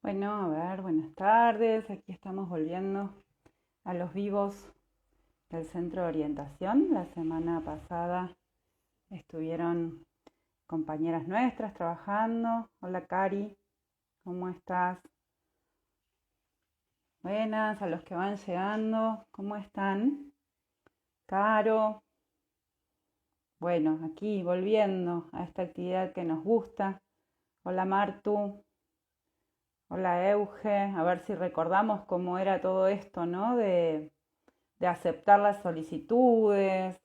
Bueno, a ver, buenas tardes. Aquí estamos volviendo a los vivos del Centro de Orientación. La semana pasada estuvieron compañeras nuestras trabajando. Hola, Cari, ¿cómo estás? Buenas, a los que van llegando, ¿cómo están? Caro, bueno, aquí volviendo a esta actividad que nos gusta. Hola, Martu. Hola, Euge. A ver si recordamos cómo era todo esto, ¿no? De aceptar las solicitudes.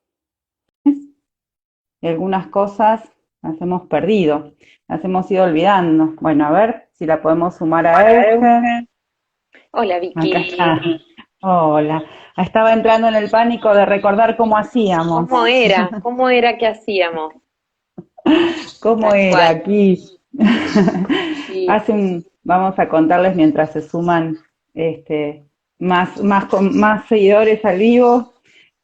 Y algunas cosas las hemos perdido, las hemos ido olvidando. Bueno, a ver si la podemos sumar a Euge. Hola Acá Vicky, está. Hola. Estaba entrando en el pánico de recordar cómo hacíamos. ¿cómo era? ¿Cómo era que hacíamos? ¿Cómo Tal era cual. aquí? Sí, Vamos a contarles mientras se suman más seguidores al vivo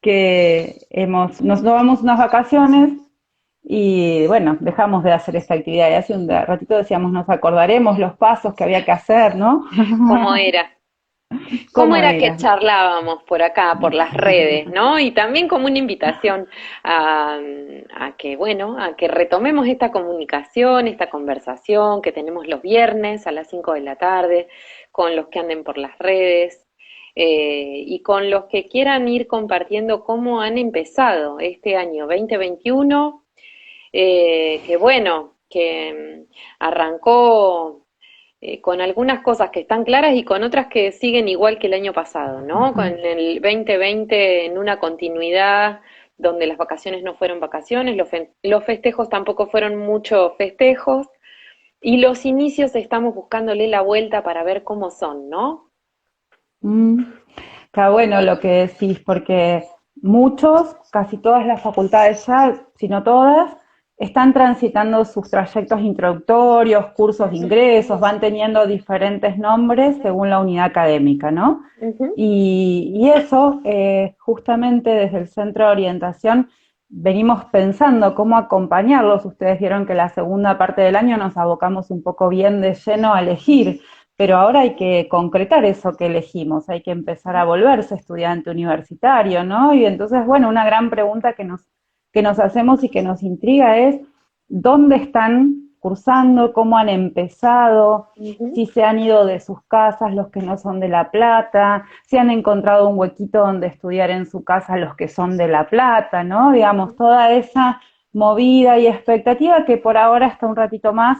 que nos tomamos unas vacaciones y bueno, dejamos de hacer esta actividad. Y hace un ratito decíamos, nos acordaremos los pasos que había que hacer, ¿no? ¿cómo era? ¿Cómo ¿Cómo era que era? charlábamos por acá, por las redes, ¿no? Y también como una invitación a, bueno, a que retomemos esta comunicación, esta conversación que tenemos los viernes a las 5 de la tarde, con los que anden por las redes, y con los que quieran ir compartiendo cómo han empezado este año 2021, que bueno, que arrancó con algunas cosas que están claras y con otras que siguen igual que el año pasado, ¿no? Con el 2020 en una continuidad donde las vacaciones no fueron vacaciones, los festejos tampoco fueron muchos festejos, y los inicios estamos buscándole la vuelta para ver cómo son, ¿no? Mm, Está bueno lo que decís, porque muchos, casi todas las facultades ya, si no todas, están transitando sus trayectos introductorios, cursos de Ujú, ingresos, van teniendo diferentes nombres según la unidad académica, ¿no? ujú. Y eso, justamente desde el Centro de Orientación, venimos pensando cómo acompañarlos. Ustedes vieron que la segunda parte del año nos abocamos un poco bien de lleno a elegir, pero ahora hay que concretar eso que elegimos, hay que empezar a volverse estudiante universitario, ¿no? Y entonces, bueno, una gran pregunta que nos hacemos y que nos intriga es, ¿dónde están cursando? ¿Cómo han empezado? Ujú. Si se han ido de sus casas los que no son de La Plata, si han encontrado un huequito donde estudiar en su casa los que son de La Plata, ¿no? Digamos, toda esa movida y expectativa que por ahora está un ratito más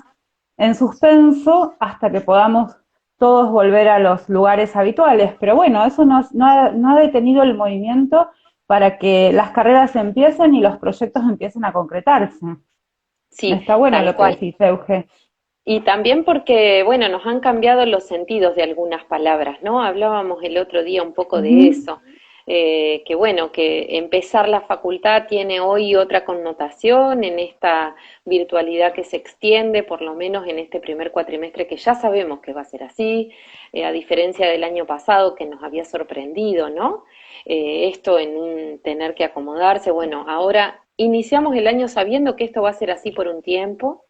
en suspenso hasta que podamos todos volver a los lugares habituales. Pero bueno, eso no ha detenido el movimiento para que las carreras empiecen y los proyectos empiecen a concretarse. Sí, Está bueno tal lo que cual. decís, Euge. Y también porque, bueno, nos han cambiado los sentidos de algunas palabras, ¿no? Hablábamos el otro día un poco de Ujú, eso, que bueno, que empezar la facultad tiene hoy otra connotación en esta virtualidad que se extiende, por lo menos en este primer cuatrimestre, que ya sabemos que va a ser así, a diferencia del año pasado que nos había sorprendido, ¿no? Esto en un tener que acomodarse, bueno, ahora iniciamos el año sabiendo que esto va a ser así por un tiempo.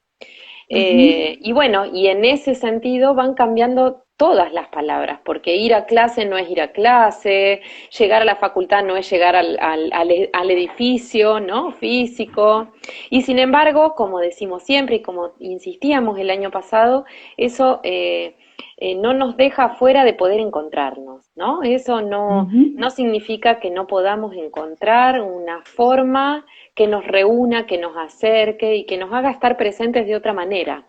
ujú. Y bueno, y en ese sentido van cambiando todas las palabras, porque ir a clase no es ir a clase, llegar a la facultad no es llegar al edificio, ¿no? Físico. Y sin embargo, como decimos siempre y como insistíamos el año pasado, eso no nos deja fuera de poder encontrarnos, ¿no? Eso no Ujú. significa que no podamos encontrar una forma que nos reúna, que nos acerque y que nos haga estar presentes de otra manera.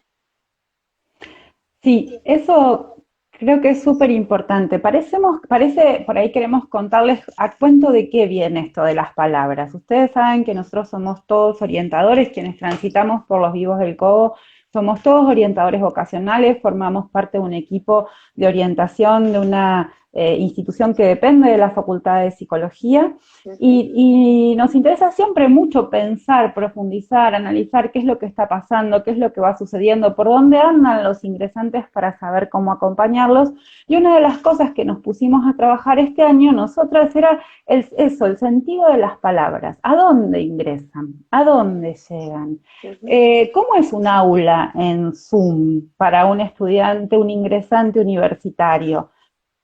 Sí, eso creo que es súper importante. Parece, por ahí queremos contarles a cuento de qué viene esto de las palabras. Ustedes saben que nosotros somos todos orientadores, quienes transitamos por los vivos del Cobo, somos todos orientadores vocacionales, formamos parte de un equipo de orientación de una institución que depende de la Facultad de Psicología, y nos interesa siempre mucho pensar, profundizar, analizar qué es lo que está pasando, qué es lo que va sucediendo, por dónde andan los ingresantes para saber cómo acompañarlos. Y una de las cosas que nos pusimos a trabajar este año nosotras era el sentido de las palabras. ¿A dónde ingresan? ¿A dónde llegan? ¿Cómo es un aula en Zoom para un estudiante, un ingresante universitario?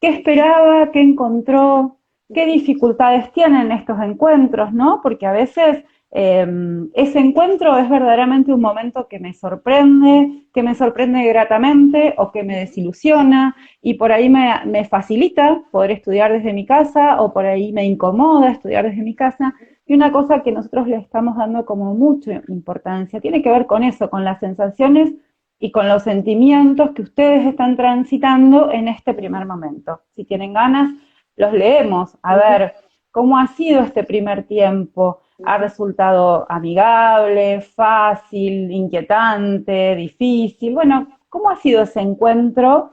¿Qué esperaba? ¿Qué encontró? ¿Qué dificultades tienen estos encuentros, no? Porque a veces ese encuentro es verdaderamente un momento que me sorprende gratamente o que me desilusiona, y por ahí me facilita poder estudiar desde mi casa, o por ahí me incomoda estudiar desde mi casa. Y una cosa que nosotros le estamos dando como mucha importancia tiene que ver con eso, con las sensaciones y con los sentimientos que ustedes están transitando en este primer momento. Si tienen ganas, los leemos. A ver, ¿cómo ha sido este primer tiempo? ¿Ha resultado amigable, fácil, inquietante, difícil? Bueno, ¿cómo ha sido ese encuentro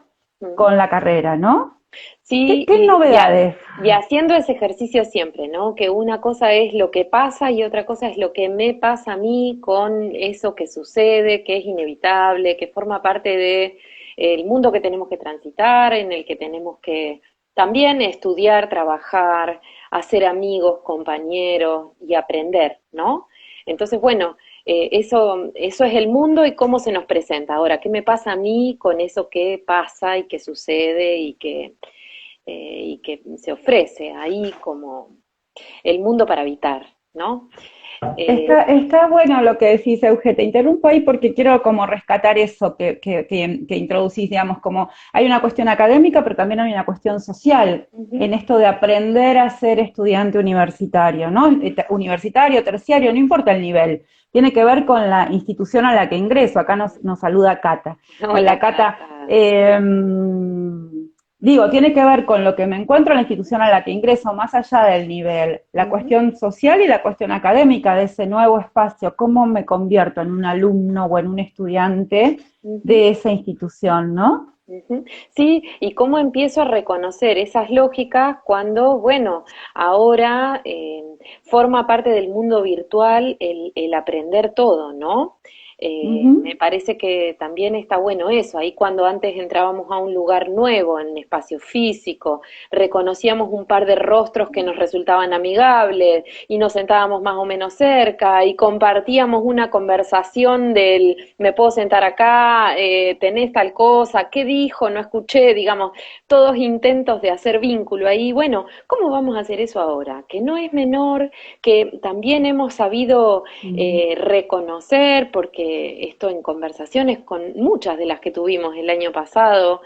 con la carrera, no? Sí, ¿Qué novedades? y haciendo ese ejercicio siempre, ¿no? Que una cosa es lo que pasa y otra cosa es lo que me pasa a mí con eso que sucede, que es inevitable, que forma parte de el mundo que tenemos que transitar, en el que tenemos que también estudiar, trabajar, hacer amigos, compañeros y aprender, ¿no? Entonces, bueno, eso es el mundo y cómo se nos presenta. Ahora, ¿qué me pasa a mí con eso que pasa y que sucede y que se ofrece ahí como el mundo para habitar, ¿no? Está bueno lo que decís, Euge, te interrumpo ahí porque quiero como rescatar eso que introducís, digamos, como hay una cuestión académica, pero también hay una cuestión social en esto de aprender a ser estudiante universitario, ¿no? Universitario, terciario, no importa el nivel, tiene que ver con la institución a la que ingreso. Acá nos saluda Cata. Hola, Hola, Cata. Cata. Digo, tiene que ver con lo que me encuentro en la institución a la que ingreso, más allá del nivel, la cuestión social y la cuestión académica de ese nuevo espacio, cómo me convierto en un alumno o en un estudiante de esa institución, ¿no? Sí, y cómo empiezo a reconocer esas lógicas cuando, bueno, ahora forma parte del mundo virtual el aprender todo, ¿no? Me parece que también está bueno eso, ahí cuando antes entrábamos a un lugar nuevo, en espacio físico, reconocíamos un par de rostros que nos resultaban amigables y nos sentábamos más o menos cerca y compartíamos una conversación del me puedo sentar acá, tenés tal cosa, ¿qué dijo? No escuché, digamos, todos intentos de hacer vínculo ahí. Bueno, ¿cómo vamos a hacer eso ahora? Que no es menor, que también hemos sabido reconocer, porque esto en conversaciones con muchas de las que tuvimos el año pasado,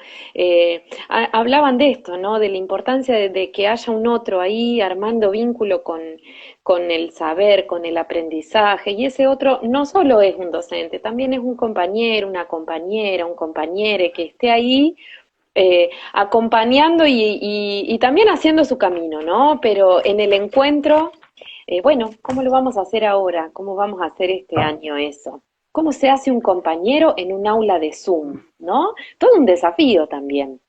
hablaban de esto, ¿no? De la importancia de que haya un otro ahí armando vínculo con el saber, con el aprendizaje, y ese otro no solo es un docente, también es un compañero, una compañera, un compañere que esté ahí acompañando y también haciendo su camino, ¿no? Pero en el encuentro, bueno, ¿cómo lo vamos a hacer ahora? ¿Cómo vamos a hacer este año eso? ¿Cómo se hace un compañero en un aula de Zoom? ¿No? Todo un desafío también.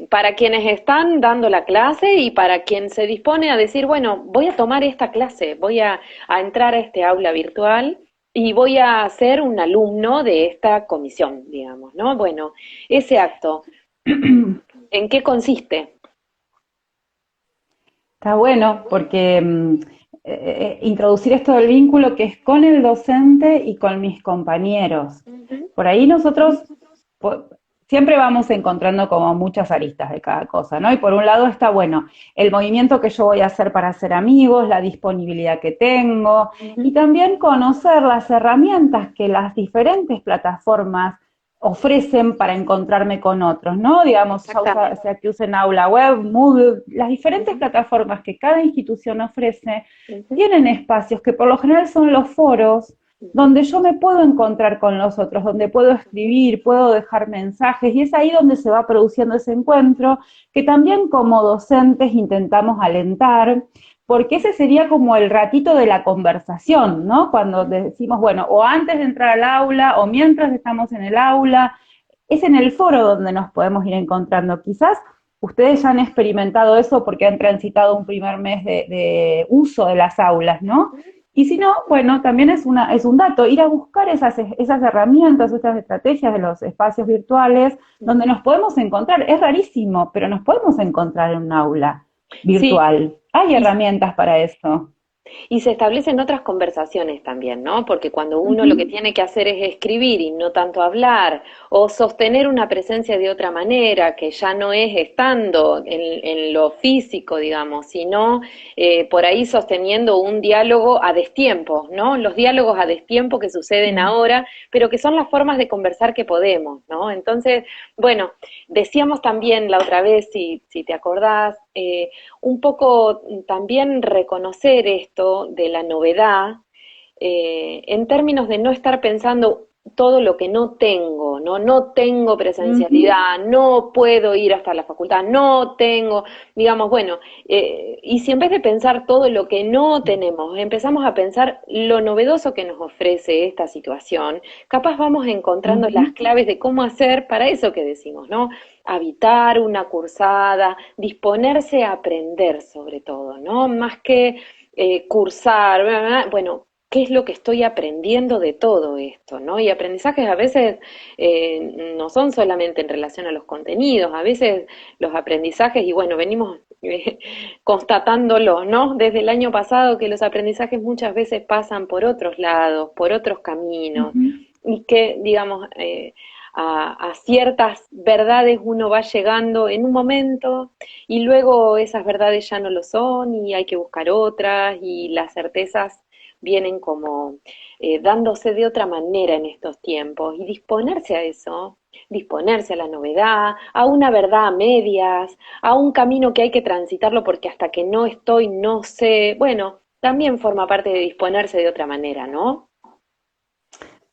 Para quienes están dando la clase y para quien se dispone a decir, bueno, voy a tomar esta clase, voy a entrar a este aula virtual y voy a ser un alumno de esta comisión, digamos, ¿no? Bueno, ese acto, ¿en qué consiste? Está bueno porque introducir esto del vínculo que es con el docente y con mis compañeros. Por ahí nosotros siempre vamos encontrando como muchas aristas de cada cosa, ¿no? Y por un lado está, bueno, el movimiento que yo voy a hacer para hacer amigos, la disponibilidad que tengo, y también conocer las herramientas que las diferentes plataformas ofrecen para encontrarme con otros, ¿no? Digamos, ya sea que usen Aula Web, Moodle, las diferentes plataformas que cada institución ofrece, tienen espacios que por lo general son los foros, donde yo me puedo encontrar con los otros, donde puedo escribir, puedo dejar mensajes, y es ahí donde se va produciendo ese encuentro, que también como docentes intentamos alentar, porque ese sería como el ratito de la conversación, ¿no? Cuando decimos, bueno, o antes de entrar al aula, o mientras estamos en el aula, es en el foro donde nos podemos ir encontrando. Quizás ustedes ya han experimentado eso porque han transitado un primer mes de uso de las aulas, ¿no? Y si no, bueno, también es un dato, ir a buscar esas herramientas, esas estrategias de los espacios virtuales donde nos podemos encontrar. Es rarísimo, pero nos podemos encontrar en un aula Sí, virtual. Hay y herramientas para eso. Y se establecen otras conversaciones también, ¿no? Porque cuando uno lo que Ujú, tiene que hacer es escribir y no tanto hablar, o sostener una presencia de otra manera, que ya no es estando en lo físico, digamos, sino por ahí sosteniendo un diálogo a destiempo, ¿no? Los diálogos a destiempo que suceden sí. ahora, pero que son las formas de conversar que podemos, ¿no? Entonces, bueno, decíamos también la otra vez, si te acordás, un poco también reconocer esto de la novedad en términos de no estar pensando todo lo que no tengo, ¿no? No tengo Ujú. presencialidad, no puedo ir hasta la facultad, no tengo, digamos, bueno, y si en vez de pensar todo lo que no tenemos, empezamos a pensar lo novedoso que nos ofrece esta situación, capaz vamos encontrando las Ujú. claves de cómo hacer para eso que decimos, ¿no? Habitar una cursada, disponerse a aprender sobre todo, ¿no? Más que cursar, bla, bla, bla, bueno, qué es lo que estoy aprendiendo de todo esto, ¿no? Y aprendizajes a veces no son solamente en relación a los contenidos, a veces los aprendizajes, y bueno, venimos constatándolo, ¿no? Desde el año pasado que los aprendizajes muchas veces pasan por otros lados, por otros caminos, Ujú. y que, digamos, a ciertas verdades uno va llegando en un momento y luego esas verdades ya no lo son y hay que buscar otras y las certezas vienen como dándose de otra manera en estos tiempos y disponerse a eso, disponerse a la novedad, a una verdad a medias, a un camino que hay que transitarlo porque hasta que no estoy no sé, bueno, también forma parte de disponerse de otra manera, ¿no?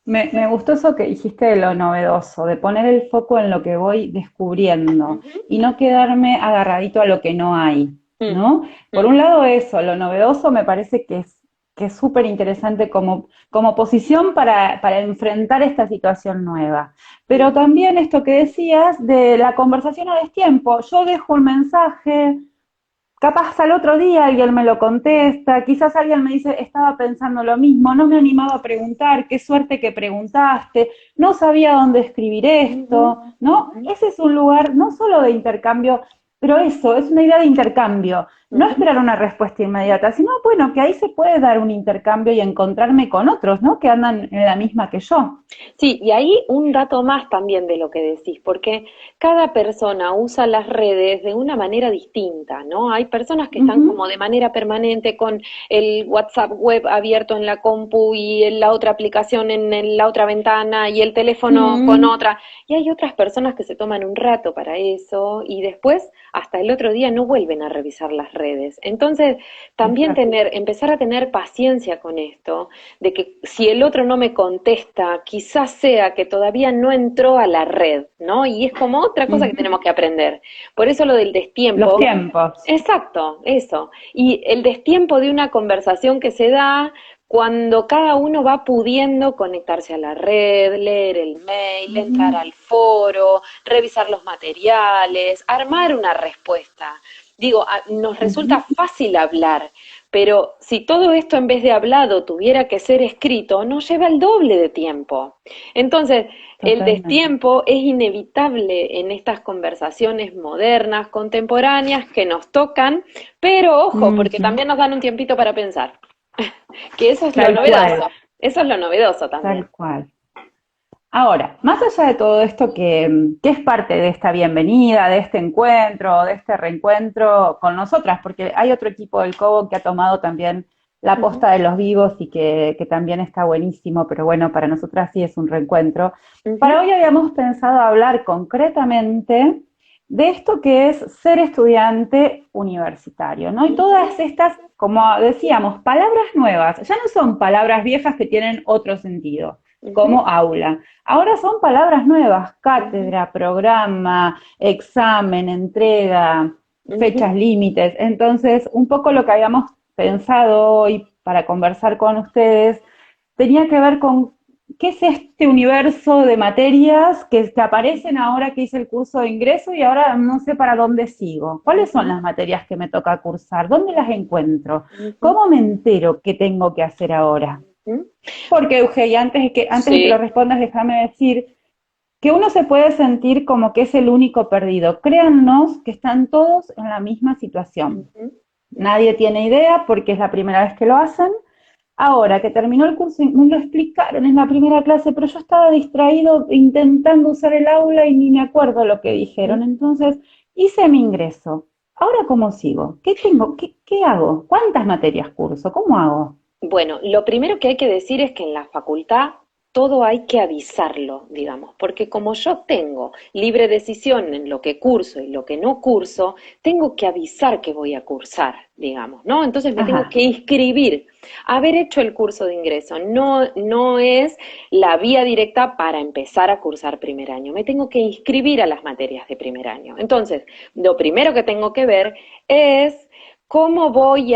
Me gustó eso que dijiste de lo novedoso, de poner el foco en lo que voy descubriendo Ujú. y no quedarme agarradito a lo que no hay, Mm, ¿no? Por mm. un lado eso, lo novedoso me parece que es súper interesante como posición para enfrentar esta situación nueva. Pero también esto que decías de la conversación a destiempo, yo dejo un mensaje, capaz al otro día alguien me lo contesta, quizás alguien me dice, estaba pensando lo mismo, no me animaba a preguntar, qué suerte que preguntaste, no sabía dónde escribir Ujú, esto, ¿no? ujú, Ese es un lugar no solo de intercambio, pero eso, es una idea de intercambio, no ujú. esperar una respuesta inmediata, sino, bueno, que ahí se puede dar un intercambio y encontrarme con otros, ¿no? Que andan en la misma que yo. Sí, y ahí un dato más también de lo que decís, porque cada persona usa las redes de una manera distinta, ¿no? Hay personas que están como Ujú, de manera permanente con el WhatsApp web abierto en la compu y en la otra aplicación en la otra ventana y el teléfono con mm, otra, y hay otras personas que se toman un rato para eso y después hasta el otro día no vuelven a revisar las redes. Entonces, también exacto. empezar a tener paciencia con esto de que si el otro no me contesta, quizás sea que todavía no entró a la red, ¿no? Y es como otra cosa que Ujú. tenemos que aprender. Por eso lo del Los destiempo. tiempos. Exacto, eso. Y el destiempo de una conversación que se da cuando cada uno va pudiendo conectarse a la red, leer el mail, entrar Ujú, al foro, revisar los materiales, armar una respuesta. Digo, nos resulta ujú. fácil hablar, pero si todo esto en vez de hablado tuviera que ser escrito, nos lleva el doble de tiempo. Entonces, el Totalmente. destiempo es inevitable en estas conversaciones modernas, contemporáneas, que nos tocan, pero ojo, porque Ujú. también nos dan un tiempito para pensar, que eso es lo Tal cual, novedoso, eso es lo novedoso también. tal cual. Ahora, más allá de todo esto que es parte de esta bienvenida, de este encuentro, de este reencuentro con nosotras, porque hay otro equipo del Cobo que ha tomado también la Ujú, posta de los vivos y que también está buenísimo, pero bueno, para nosotras sí es un reencuentro. Para ujú, hoy habíamos pensado hablar concretamente de esto que es ser estudiante universitario, ¿no? Y ujú, todas estas, como decíamos, palabras nuevas, ya no son palabras viejas que tienen otro sentido, ujú, como aula. Ahora son palabras nuevas, ujú, cátedra, programa, examen, entrega, ujú. fechas límites. Entonces, un poco lo que habíamos pensado hoy para conversar con ustedes tenía que ver con ¿qué es este universo de materias que aparecen ahora que hice el curso de ingreso y ahora no sé para dónde sigo? ¿Cuáles son Ujú, las materias que me toca cursar? ¿Dónde las encuentro? ujú, ¿Cómo me entero qué tengo que hacer ahora? ujú. Porque, Eugenia, antes de que lo Sí. respondas, déjame decir que uno se puede sentir como que es el único perdido. Créannos que están todos en la misma situación. Ujú, Nadie tiene idea porque es la primera vez que lo hacen. Ahora que terminó el curso, me lo explicaron en la primera clase, pero yo estaba distraído intentando usar el aula y ni me acuerdo lo que dijeron. ujú. Entonces, hice mi ingreso. ¿Ahora cómo sigo? ¿Qué tengo? ¿Qué hago? ¿Cuántas materias curso? ¿Cómo hago? Bueno, lo primero que hay que decir es que en la facultad todo hay que avisarlo, digamos, porque como yo tengo libre decisión en lo que curso y lo que no curso, tengo que avisar que voy a cursar, digamos, ¿no? Entonces me tengo Ajá, que inscribir. Haber hecho el curso de ingreso no es la vía directa para empezar a cursar primer año. Me tengo que inscribir a las materias de primer año. Entonces, lo primero que tengo que ver es cómo voy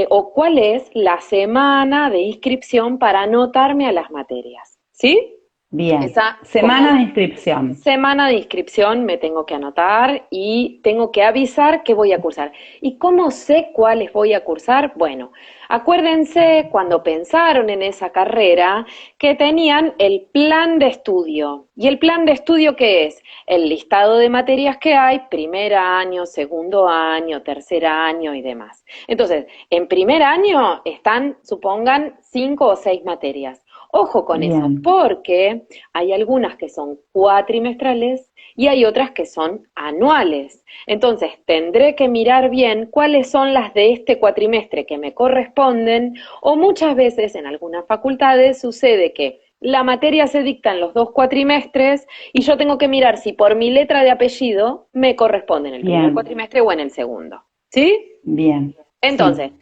o cuál es la semana de inscripción para anotarme a las materias, ¿sí? bien. Esa, Semana como de inscripción. semana de inscripción me tengo que anotar y tengo que avisar que voy a cursar. ¿Y cómo sé cuáles voy a cursar? Bueno, acuérdense cuando pensaron en esa carrera que tenían el plan de estudio. ¿Y el plan de estudio qué es? El listado de materias que hay, primer año, segundo año, tercer año y demás. Entonces, en primer año están, supongan, 5 o 6 materias. Ojo con eso, Bien, porque hay algunas que son cuatrimestrales y hay otras que son anuales. Entonces, tendré que mirar bien cuáles son las de este cuatrimestre que me corresponden, o muchas veces en algunas facultades sucede que la materia se dicta en los 2 cuatrimestres y yo tengo que mirar si por mi letra de apellido me corresponde en el primer bien, cuatrimestre o en el segundo. ¿Sí? bien. Sí. Entonces,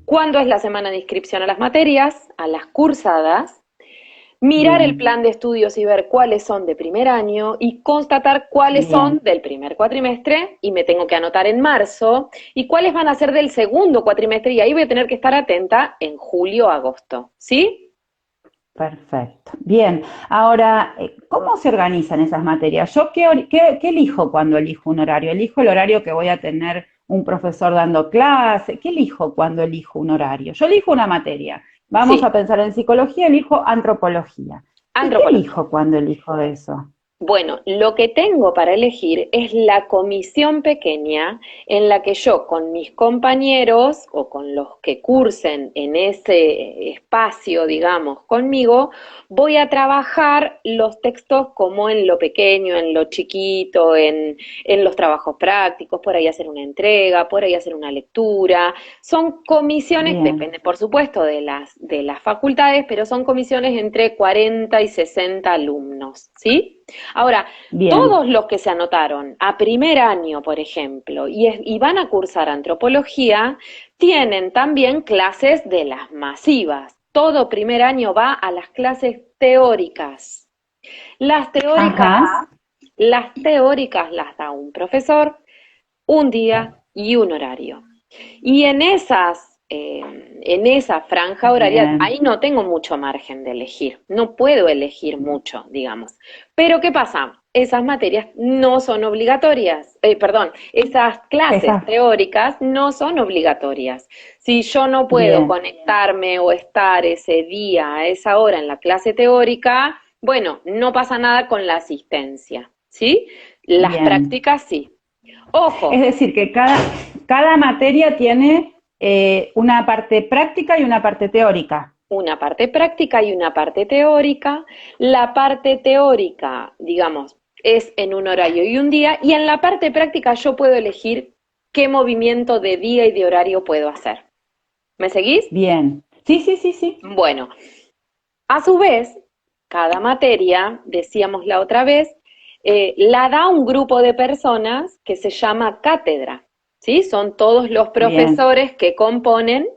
¿cuándo es la semana de inscripción a las materias, a las cursadas? Mirar el Bien, plan de estudios y ver cuáles son de primer año y constatar cuáles son bien, del primer cuatrimestre y me tengo que anotar en marzo y cuáles van a ser del segundo cuatrimestre y ahí voy a tener que estar atenta en julio, agosto, ¿sí? perfecto. Bien, ahora, ¿cómo se organizan esas materias? ¿Yo qué elijo cuando elijo un horario? ¿Elijo el horario que voy a tener un profesor dando clase? ¿Qué elijo cuando elijo un horario? Yo elijo una materia. Vamos a Sí, pensar en psicología, elijo antropología. ¿Y qué antropología. elijo cuando elijo eso? Bueno, lo que tengo para elegir es la comisión pequeña en la que yo con mis compañeros o con los que cursen en ese espacio, digamos, conmigo, voy a trabajar los textos como en lo pequeño, en lo chiquito, en los trabajos prácticos, por ahí hacer una entrega, por ahí hacer una lectura. Son comisiones, Bien, depende por supuesto de las facultades, pero son comisiones entre 40 y 60 alumnos, ¿sí? Ahora, bien. todos los que se anotaron a primer año, por ejemplo, y van a cursar antropología, tienen también clases de las masivas. Todo primer año va a las clases teóricas. Las teóricas, Ajá, las teóricas las da un profesor, un día y un horario. Y en esa franja horaria, bien. ahí no tengo mucho margen de elegir, no puedo elegir mucho, digamos. Pero ¿qué pasa? Esas materias no son obligatorias, perdón, esas clases Esa, teóricas no son obligatorias. Si yo no puedo bien, conectarme o estar ese día a esa hora en la clase teórica, bueno, no pasa nada con la asistencia, ¿sí? Las bien. prácticas sí. Es Ojo, decir, que cada materia tiene una parte práctica y una parte teórica. una parte práctica y una parte teórica. La parte teórica, digamos, es en un horario y un día, y en la parte práctica yo puedo elegir qué movimiento de día y de horario puedo hacer. ¿Me seguís? Bien. Sí, sí, sí, sí. Bueno, a su vez, cada materia, decíamos la otra vez, la da un grupo de personas que se llama cátedra, ¿sí? Son todos los Bien, profesores que componen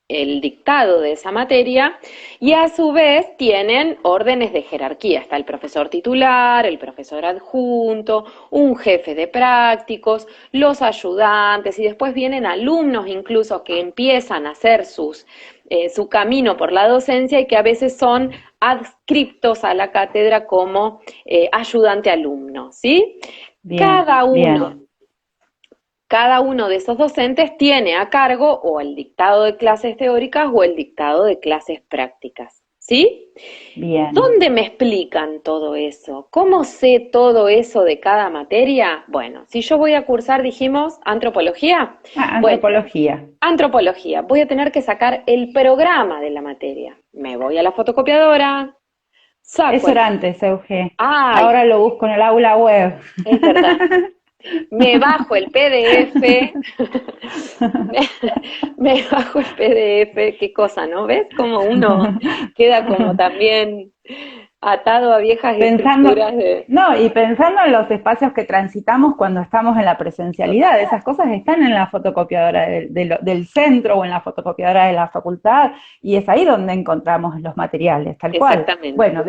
el dictado de esa materia y a su vez tienen órdenes de jerarquía. Está el profesor titular, el profesor adjunto, un jefe de prácticos, los ayudantes y después vienen alumnos incluso que empiezan a hacer su camino por la docencia y que a veces son adscriptos a la cátedra como ayudante alumno, ¿sí? Bien, Cada uno bien, cada uno de esos docentes tiene a cargo o el dictado de clases teóricas o el dictado de clases prácticas, ¿sí? bien. ¿Dónde me explican todo eso? ¿Cómo sé todo eso de cada materia? Bueno, si yo voy a cursar, dijimos, antropología, Ah, bueno, antropología. antropología, voy a tener que sacar el programa de la materia. Me voy a la fotocopiadora, saco Eso el... era antes, Euge. ¡Ay! Ahora lo busco en el aula web. Es verdad. Me bajo el PDF, me, me bajo el PDF, qué cosa, ¿no? ¿Ves? Como uno queda como también atado a viejas Pensando, estructuras de... no, y pensando en los espacios que transitamos cuando estamos en la presencialidad, esas cosas están en la fotocopiadora del centro o en la fotocopiadora de la facultad, y es ahí donde encontramos los materiales, tal cual. Exactamente. Bueno,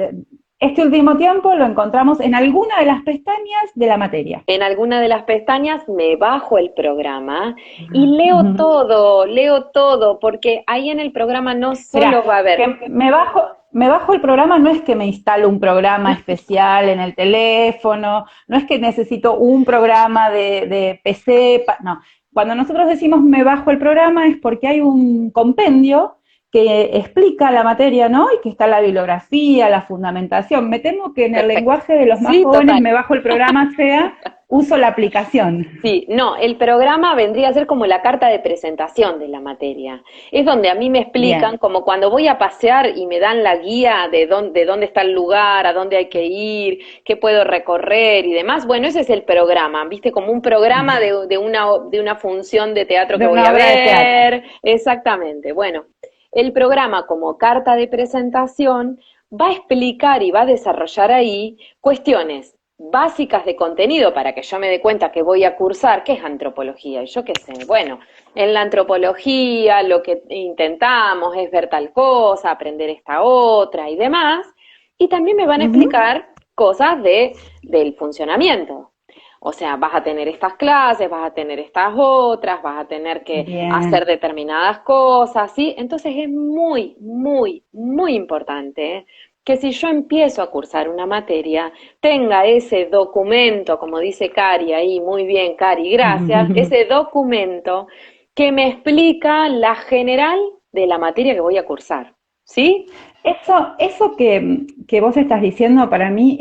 este último tiempo lo encontramos en alguna de las pestañas de la materia. En alguna de las pestañas me bajo el programa y Ujú. leo todo, porque ahí en el programa no Mira, solo va a haber... que me bajo el programa, no es que me instalo un programa especial en el teléfono, no es que necesito un programa de PC, no. Cuando nosotros decimos me bajo el programa es porque hay un compendio que explica la materia, ¿no? Y que está la bibliografía, la fundamentación. Me temo que en el Perfecto. lenguaje de los más Sí, jóvenes total. me bajo el programa sea uso la aplicación. Sí, no, el programa vendría a ser como la carta de presentación de la materia. Es donde a mí me explican, Bien. como cuando voy a pasear y me dan la guía de dónde está el lugar, a dónde hay que ir, qué puedo recorrer y demás. Bueno, ese es el programa, ¿viste? Como un programa de una función de teatro que De voy una a obra de teatro. ver. Exactamente. Bueno, el programa como carta de presentación va a explicar y va a desarrollar ahí cuestiones básicas de contenido para que yo me dé cuenta que voy a cursar, ¿qué es antropología? Y yo qué sé, bueno, en la antropología lo que intentamos es ver tal cosa, aprender esta otra y demás, y también me van a Ujú. explicar cosas del funcionamiento. O sea, vas a tener estas clases, vas a tener estas otras, vas a tener que hacer Bien. determinadas cosas, ¿sí? Entonces es muy, muy, muy importante, ¿eh? Que si yo empiezo a cursar una materia, tenga ese documento, como dice Cari ahí, muy bien, Cari, gracias, ese documento que me explica la general de la materia que voy a cursar, ¿sí? Eso que vos estás diciendo para mí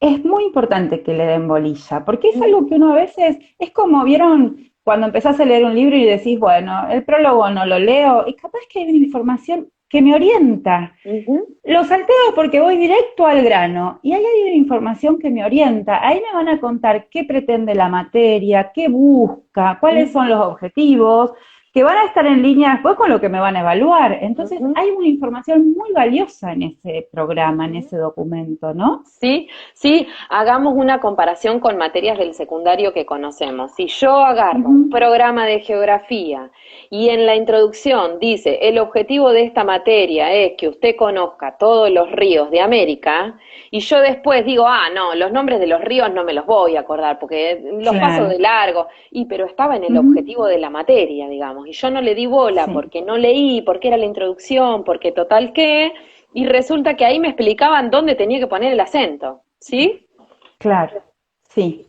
es muy importante que le den bolilla, porque es algo que uno a veces, es como vieron cuando empezás a leer un libro y decís, bueno, el prólogo no lo leo, y capaz que hay una información que me orienta. Ujú. Lo salteo porque voy directo al grano y ahí hay una información que me orienta. Ahí me van a contar qué pretende la materia, qué busca, cuáles son los objetivos, que van a estar en línea después con lo que me van a evaluar. Entonces Ujú. hay una información muy valiosa en ese programa, en Ujú. ese documento, ¿no? Sí, sí, hagamos una comparación con materias del secundario que conocemos. Si yo agarro un Ujú. programa de geografía y en la introducción dice, el objetivo de esta materia es que usted conozca todos los ríos de América, y yo después digo, ah, no, los nombres de los ríos no me los voy a acordar porque los paso de Claro. largo, y pero estaba en el Ujú. objetivo de la materia, digamos, y yo no le di bola Sí, porque no leí, porque era la introducción, porque total que y resulta que ahí me explicaban dónde tenía que poner el acento, ¿sí? claro. Sí.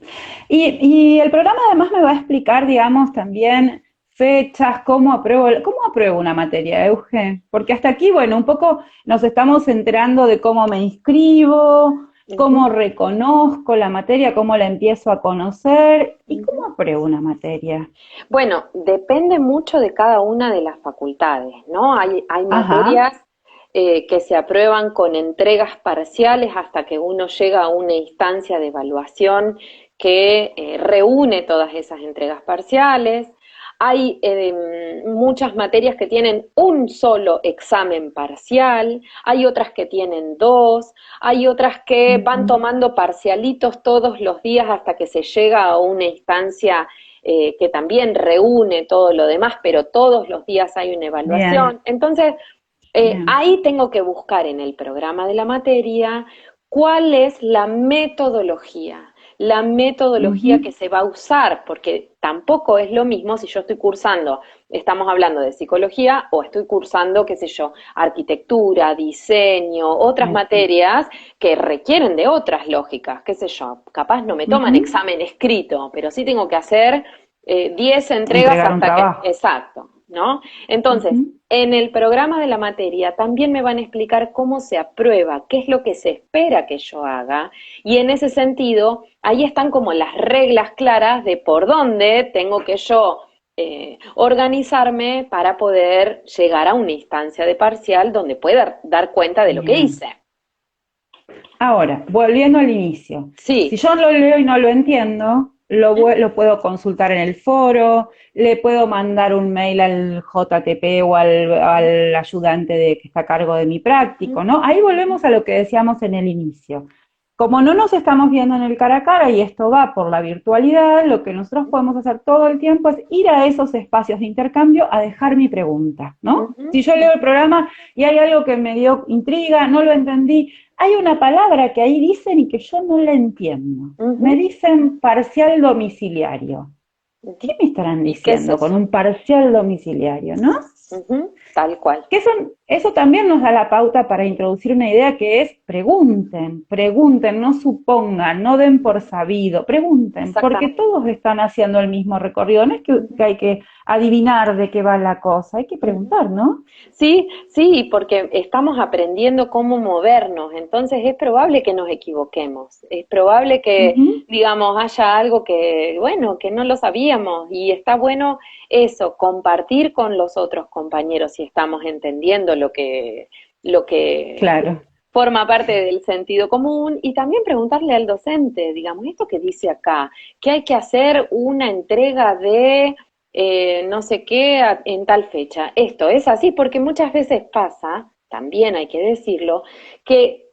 Y el programa además me va a explicar, digamos, también fechas, cómo apruebo una materia, Euge. Porque hasta aquí, bueno, un poco nos estamos enterando de cómo me inscribo, Ujú, cómo reconozco la materia, cómo la empiezo a conocer y ujú. cómo apruebo una materia. Bueno, depende mucho de cada una de las facultades, ¿no? Hay Ajá. materias que se aprueban con entregas parciales hasta que uno llega a una instancia de evaluación que reúne todas esas entregas parciales. Hay muchas materias que tienen un solo examen parcial, hay otras que tienen dos, hay otras que van Ujú. tomando parcialitos todos los días hasta que se llega a una instancia que también reúne todo lo demás, pero todos los días hay una evaluación. Bien, Entonces, bien. ahí tengo que buscar en el programa de la materia cuál es la metodología Ujú, que se va a usar, porque tampoco es lo mismo si yo estoy cursando, estamos hablando de psicología, o estoy cursando, qué sé yo, arquitectura, diseño, otras eso. materias que requieren de otras lógicas, qué sé yo, capaz no me toman Ujú. examen escrito, pero sí tengo que hacer 10 entregas Entregar un hasta que, trabajo. exacto, ¿no? Entonces, Ujú. en el programa de la materia también me van a explicar cómo se aprueba, qué es lo que se espera que yo haga, y en ese sentido, ahí están como las reglas claras de por dónde tengo que yo organizarme para poder llegar a una instancia de parcial donde pueda dar cuenta de lo que Bien. hice. Ahora, volviendo al inicio, si Sí. yo lo leo y no lo entiendo, lo puedo consultar en el foro, le puedo mandar un mail al JTP o al ayudante que está a cargo de mi práctico, ¿no? Ahí volvemos a lo que decíamos en el inicio. Como no nos estamos viendo en el cara a cara y esto va por la virtualidad, lo que nosotros podemos hacer todo el tiempo es ir a esos espacios de intercambio a dejar mi pregunta, ¿no? Ujú, Si yo leo el programa y hay algo que me dio intriga, no lo entendí, hay una palabra que ahí dicen y que yo no la entiendo. Me ujú. dicen parcial domiciliario. ¿Qué me estarán ¿Y qué es diciendo con eso? un parcial domiciliario, no? Ujú, tal cual. Que eso también nos da la pauta para introducir una idea que es pregunten, pregunten, no supongan, no den por sabido, pregunten, porque Exactamente. todos están haciendo el mismo recorrido, no es que hay que adivinar de qué va la cosa, hay que Ujú. preguntar, ¿no? Sí, sí, porque estamos aprendiendo cómo movernos, entonces es probable que nos equivoquemos, es probable que, Ujú. digamos, haya algo que, bueno, que no lo sabíamos y está bueno eso, compartir con los otros compañeros si estamos entendiendo lo que Claro. forma parte del sentido común y también preguntarle al docente, digamos, esto que dice acá, que hay que hacer una entrega de no sé qué en tal fecha. Esto es así porque muchas veces pasa, también hay que decirlo, que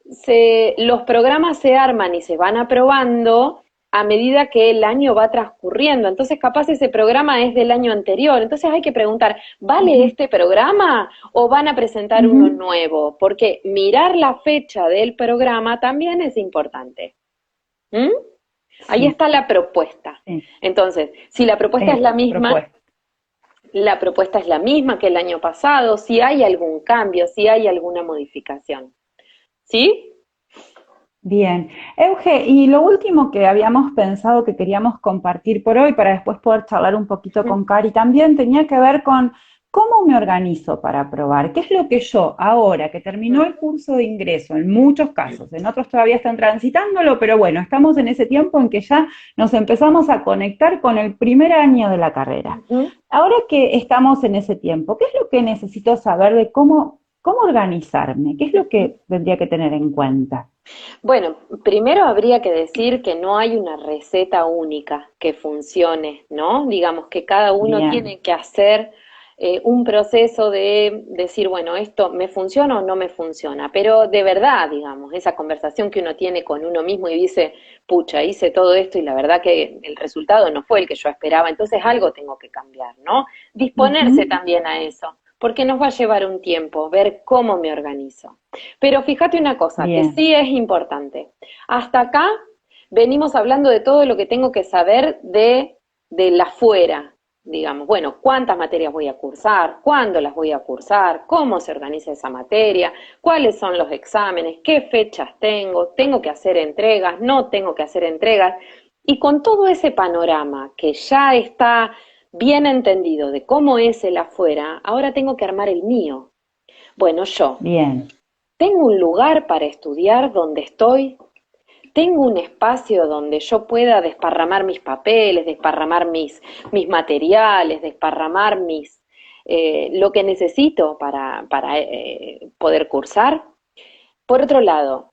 los programas se arman y se van aprobando a medida que el año va transcurriendo. Entonces, capaz ese programa es del año anterior. Entonces hay que preguntar, ¿vale Ujú. este programa o van a presentar uno Ujú. nuevo? Porque mirar la fecha del programa también es importante. ¿Mm? Ahí Sí, está la propuesta. sí, Entonces, si eso, propuesta. la propuesta es la misma que el año pasado, si hay algún cambio, si hay alguna modificación. ¿Sí? Bien. Euge, y lo último que habíamos pensado que queríamos compartir por hoy, para después poder charlar un poquito con Cari también, tenía que ver con cómo me organizo para probar. ¿Qué es lo que yo, ahora que terminó el curso de ingreso, en muchos casos, en otros todavía están transitándolo, pero bueno, estamos en ese tiempo en que ya nos empezamos a conectar con el primer año de la carrera. Ujú. Ahora que estamos en ese tiempo, ¿qué es lo que necesito saber de cómo organizarme? ¿Qué es lo que tendría que tener en cuenta? Bueno, primero habría que decir que no hay una receta única que funcione, ¿no? Digamos que cada uno Bien. tiene que hacer un proceso de decir, bueno, esto me funciona o no me funciona, pero de verdad, digamos, esa conversación que uno tiene con uno mismo y dice, pucha, hice todo esto y la verdad que el resultado no fue el que yo esperaba, entonces algo tengo que cambiar, ¿no? Disponerse Ujú. también a eso, porque nos va a llevar un tiempo ver cómo me organizo. Pero fíjate una cosa, que Bien, sí es importante. Hasta acá venimos hablando de todo lo que tengo que saber de la fuera, digamos. Bueno, cuántas materias voy a cursar, cuándo las voy a cursar, cómo se organiza esa materia, cuáles son los exámenes, qué fechas tengo que hacer entregas, no tengo que hacer entregas. Y con todo ese panorama que ya está bien entendido de cómo es el afuera, ahora tengo que armar el mío. Bueno, yo bien. tengo un lugar para estudiar donde estoy, tengo un espacio donde yo pueda desparramar mis papeles, desparramar mis materiales, desparramar lo que necesito para poder cursar. Por otro lado,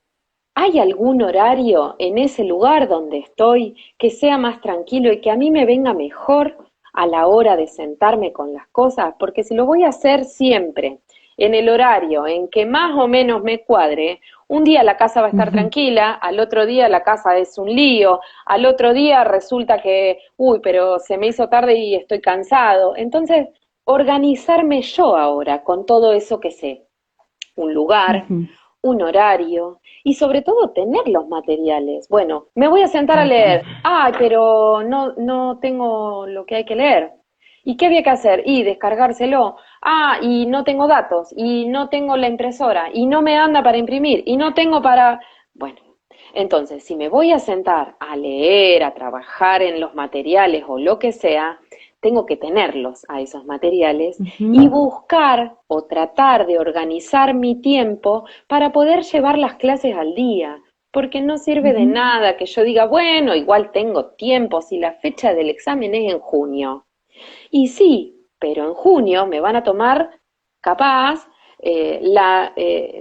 ¿hay algún horario en ese lugar donde estoy que sea más tranquilo y que a mí me venga mejor a la hora de sentarme con las cosas? Porque si lo voy a hacer siempre en el horario en que más o menos me cuadre, un día la casa va a estar tranquila, al otro día la casa es un lío, al otro día resulta que, uy, pero se me hizo tarde y estoy cansado. Entonces, organizarme yo ahora con todo eso que sé, un lugar, Ujú, un horario y sobre todo tener los materiales. Bueno, me voy a sentar a tal cual. leer. Ay, pero no tengo lo que hay que leer. ¿Y qué había que hacer? Y descargárselo. Ah, y no tengo datos, y no tengo la impresora, y no me anda para imprimir, y no tengo para... Bueno, entonces, si me voy a sentar a leer, a trabajar en los materiales o lo que sea, tengo que tenerlos a esos materiales y Ujú, buscar o tratar de organizar mi tiempo para poder llevar las clases al día, porque no sirve de ujú. nada que yo diga, bueno, igual tengo tiempo si la fecha del examen es en junio. Y sí, pero en junio me van a tomar capaz,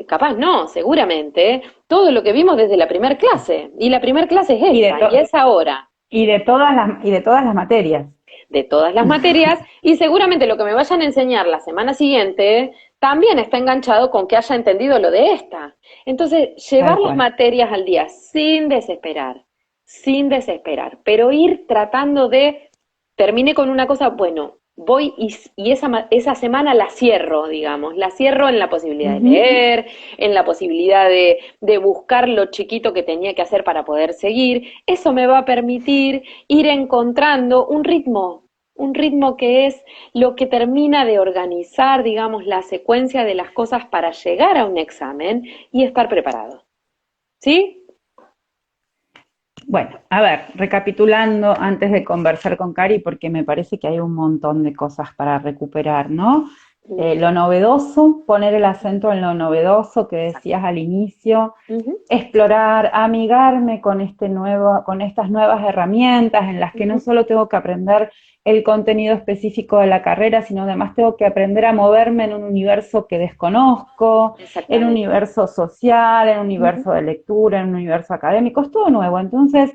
capaz no, seguramente, todo lo que vimos desde la primer clase. Y la primer clase es Y de esta, y es ahora y de todas las materias. de todas las materias y seguramente lo que me vayan a enseñar la semana siguiente también está enganchado con que haya entendido lo de esta. Entonces, llevar Tal las cual. materias al día sin desesperar, pero ir tratando de, terminé con una cosa, bueno, voy y esa semana la cierro, digamos, la cierro en la posibilidad de Ujú. leer, en la posibilidad de buscar lo chiquito que tenía que hacer para poder seguir. Eso me va a permitir ir encontrando un ritmo que es lo que termina de organizar, digamos, la secuencia de las cosas para llegar a un examen y estar preparado. ¿Sí? Bueno, a ver, recapitulando antes de conversar con Cari, porque me parece que hay un montón de cosas para recuperar, ¿no? Lo novedoso, poner el acento en lo novedoso que Exacto. decías al inicio, Ujú, explorar, amigarme con con estas nuevas herramientas en las que no ujú, solo tengo que aprender el contenido específico de la carrera, sino además tengo que aprender a moverme en un universo que desconozco, en un exactamente. universo social, en un Ujú, universo de lectura, en un universo académico, es todo nuevo. Entonces,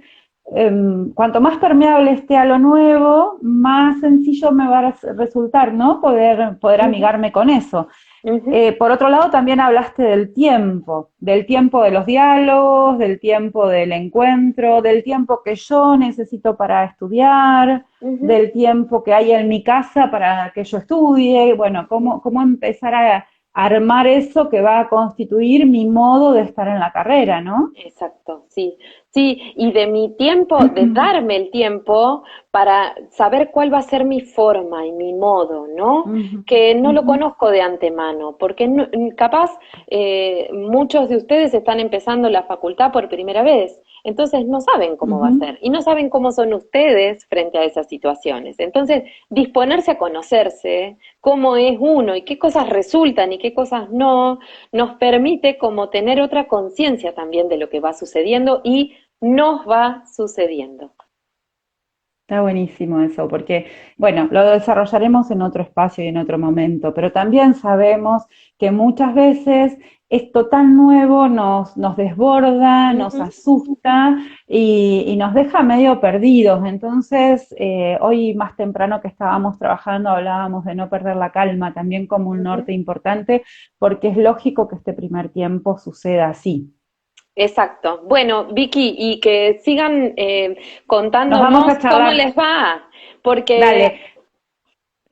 cuanto más permeable esté a lo nuevo, más sencillo me va a resultar, ¿no? Poder ujú, amigarme con eso. ujú, Por otro lado, también hablaste del tiempo de los diálogos, del tiempo del encuentro, del tiempo que yo necesito para estudiar, ujú. del tiempo que hay en mi casa para que yo estudie, bueno, cómo empezar a armar eso que va a constituir mi modo de estar en la carrera, ¿no? Exacto, sí, sí, y de mi tiempo, de darme el tiempo para saber cuál va a ser mi forma y mi modo, ¿no? Ujú, Que no lo ujú, conozco de antemano, porque capaz muchos de ustedes están empezando la facultad por primera vez, entonces no saben cómo va a ujú. ser y no saben cómo son ustedes frente a esas situaciones. Entonces, disponerse a conocerse, cómo es uno y qué cosas resultan y qué cosas no nos permite como tener otra conciencia también de lo que va sucediendo y nos va sucediendo. Está buenísimo eso, porque, bueno, lo desarrollaremos en otro espacio y en otro momento, pero también sabemos que muchas veces esto tan nuevo nos desborda, nos Ujú, asusta y nos deja medio perdidos. Entonces, hoy más temprano que estábamos trabajando hablábamos de no perder la calma también como un ujú. norte importante, porque es lógico que este primer tiempo suceda así. Exacto. Bueno, Vicky, y que sigan Nos vamos contándonos a cómo charlar. les va, porque Dale,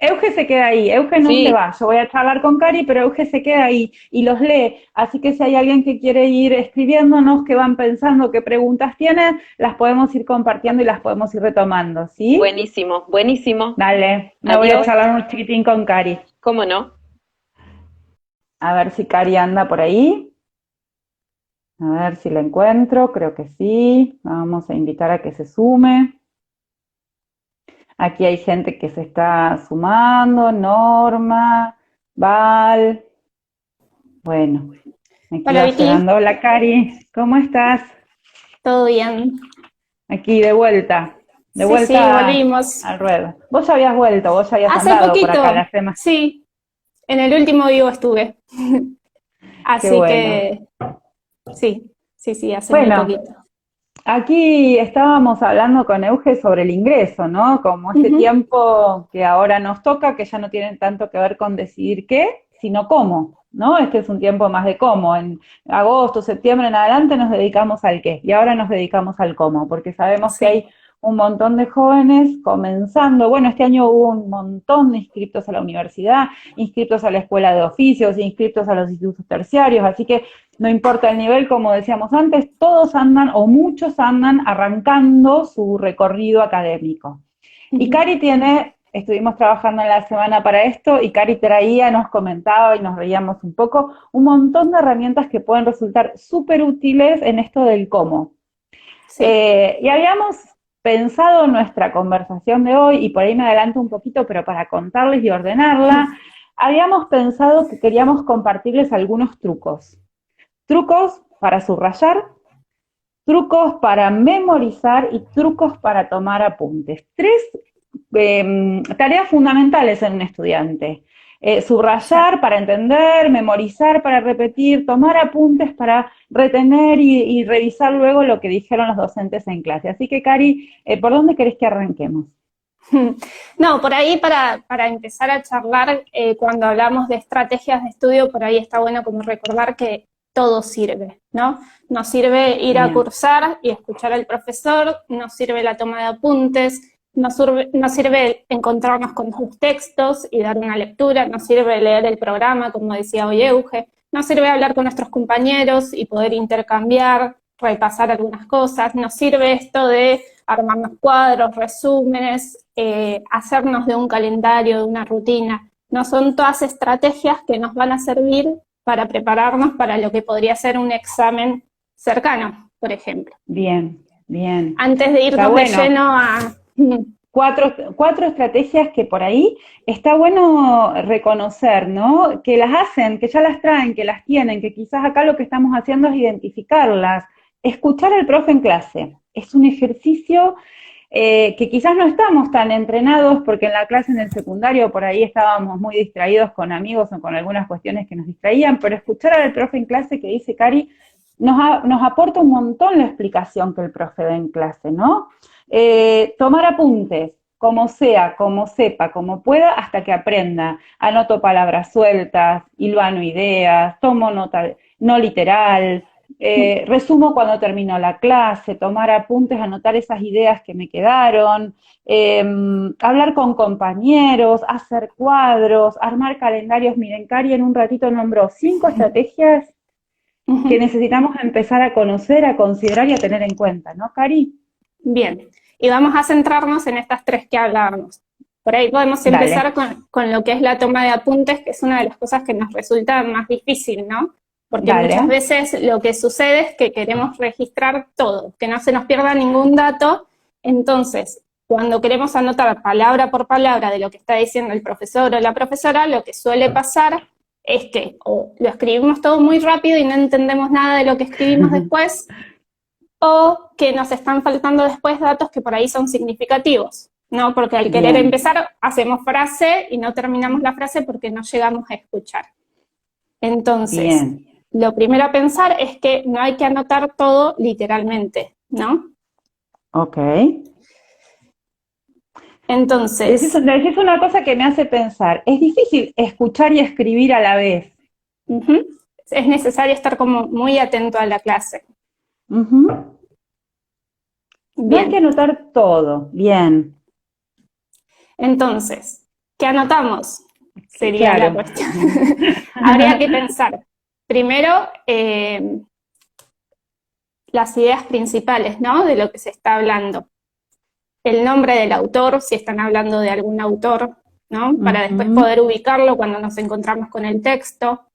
Euge se queda ahí, Euge no se sí, va, yo voy a charlar con Cari, pero Euge se queda ahí y los lee, así que si hay alguien que quiere ir escribiéndonos, qué van pensando, qué preguntas tienen, las podemos ir compartiendo y las podemos ir retomando, ¿sí? buenísimo, buenísimo. Dale, me voy a Adiós. charlar un chiquitín con Cari, ¿Cómo no? a ver si Cari anda por ahí, a ver si la encuentro, creo que sí, vamos a invitar a que se sume. Aquí hay gente que se está sumando, Norma, Val, bueno. Aquí Hola va Vicky, llegando. Hola, Cari, ¿cómo estás? ¿todo bien? Aquí de Sí, sí, vuelta volvimos. al ruedo. Vos ya habías vuelto, vos ya habías Hace andado por acá la poquito, semana. sí, en el último vivo estuve. Qué Así bueno. que sí, sí, sí, hace muy Bueno, poquito. aquí estábamos hablando con Euge sobre el ingreso, ¿no? Como este Ujú. tiempo que ahora nos toca, que ya no tiene tanto que ver con decidir qué, sino cómo. ¿no? Este es un tiempo más de cómo. En agosto, septiembre en adelante nos dedicamos al qué, y ahora nos dedicamos al cómo, porque sabemos que Sí. hay un montón de jóvenes comenzando. Bueno, este año hubo un montón de inscriptos a la universidad, inscriptos a la escuela de oficios, inscriptos a los institutos terciarios, así que no importa el nivel, como decíamos antes, todos andan o muchos andan arrancando su recorrido académico. Y Ujú. Cari estuvimos trabajando en la semana para esto, y Cari traía, nos comentaba y nos veíamos un poco, un montón de herramientas que pueden resultar súper útiles en esto del cómo. Sí. Y habíamos pensado nuestra conversación de hoy, y por ahí me adelanto un poquito, pero para contarles y ordenarla, habíamos pensado que queríamos compartirles algunos trucos. Trucos para subrayar, trucos para memorizar y trucos para tomar apuntes. Tres tareas fundamentales en un estudiante. Exacto. Subrayar para entender, memorizar para repetir, tomar apuntes para retener y revisar luego lo que dijeron los docentes en clase. Así que, Cari, ¿por dónde querés que arranquemos? No, por ahí para empezar a charlar, cuando hablamos de estrategias de estudio, por ahí está bueno como recordar que todo sirve, ¿no? Nos sirve ir a Bien. cursar y escuchar al profesor, nos sirve la toma de apuntes, nos sirve encontrarnos con sus textos y dar una lectura, nos sirve leer el programa, como decía hoy Euge, nos sirve hablar con nuestros compañeros y poder intercambiar, repasar algunas cosas, nos sirve esto de armarnos cuadros, resúmenes, hacernos de un calendario, de una rutina. No son todas estrategias que nos van a servir para prepararnos para lo que podría ser un examen cercano, por ejemplo. Bien, bien. Antes de Está irnos de bueno. lleno a... Cuatro estrategias que por ahí está bueno reconocer, ¿no? Que las hacen, que ya las traen, que las tienen, que quizás acá lo que estamos haciendo es identificarlas. Escuchar al profe en clase es un ejercicio que quizás no estamos tan entrenados, porque en la clase en el secundario por ahí estábamos muy distraídos con amigos o con algunas cuestiones que nos distraían, pero escuchar al profe en clase, que dice Cari, nos aporta un montón la explicación que el profe da en clase, ¿no? Tomar apuntes, como sea, como sepa, como pueda, hasta que aprenda. Anoto palabras sueltas, hilvano ideas, tomo nota no literal, resumo cuando termino la clase, tomar apuntes, anotar esas ideas que me quedaron, hablar con compañeros, hacer cuadros, armar calendarios. Miren, Cari en un ratito nombró 5 estrategias que necesitamos empezar a conocer, a considerar y a tener en cuenta, ¿no, Cari? Bien, y vamos a centrarnos en estas tres que hablábamos. Por ahí podemos Dale, empezar con lo que es la toma de apuntes, que es una de las cosas que nos resulta más difícil, ¿no? Porque dale. muchas veces lo que sucede es que queremos registrar todo, que no se nos pierda ningún dato. Entonces, cuando queremos anotar palabra por palabra de lo que está diciendo el profesor o la profesora, lo que suele pasar es que o lo escribimos todo muy rápido y no entendemos nada de lo que escribimos después, o que nos están faltando después datos que por ahí son significativos, ¿no? Porque al querer Bien, empezar hacemos frase y no terminamos la frase porque no llegamos a escuchar. Entonces, bien. lo primero a pensar es que no hay que anotar todo literalmente, ¿no? Ok. Entonces, Decís una cosa que me hace pensar. Es difícil escuchar y escribir a la vez. uh-huh, es necesario estar como muy atento a la clase. Ujú. No hay que Bien, anotar todo. Bien, entonces, ¿qué anotamos? Sería la claro. cuestión. Habría que pensar. Primero, las ideas principales, ¿no? De lo que se está hablando. El nombre del autor, si están hablando de algún autor, ¿no? Para después Ujú, poder ubicarlo cuando nos encontramos con el texto.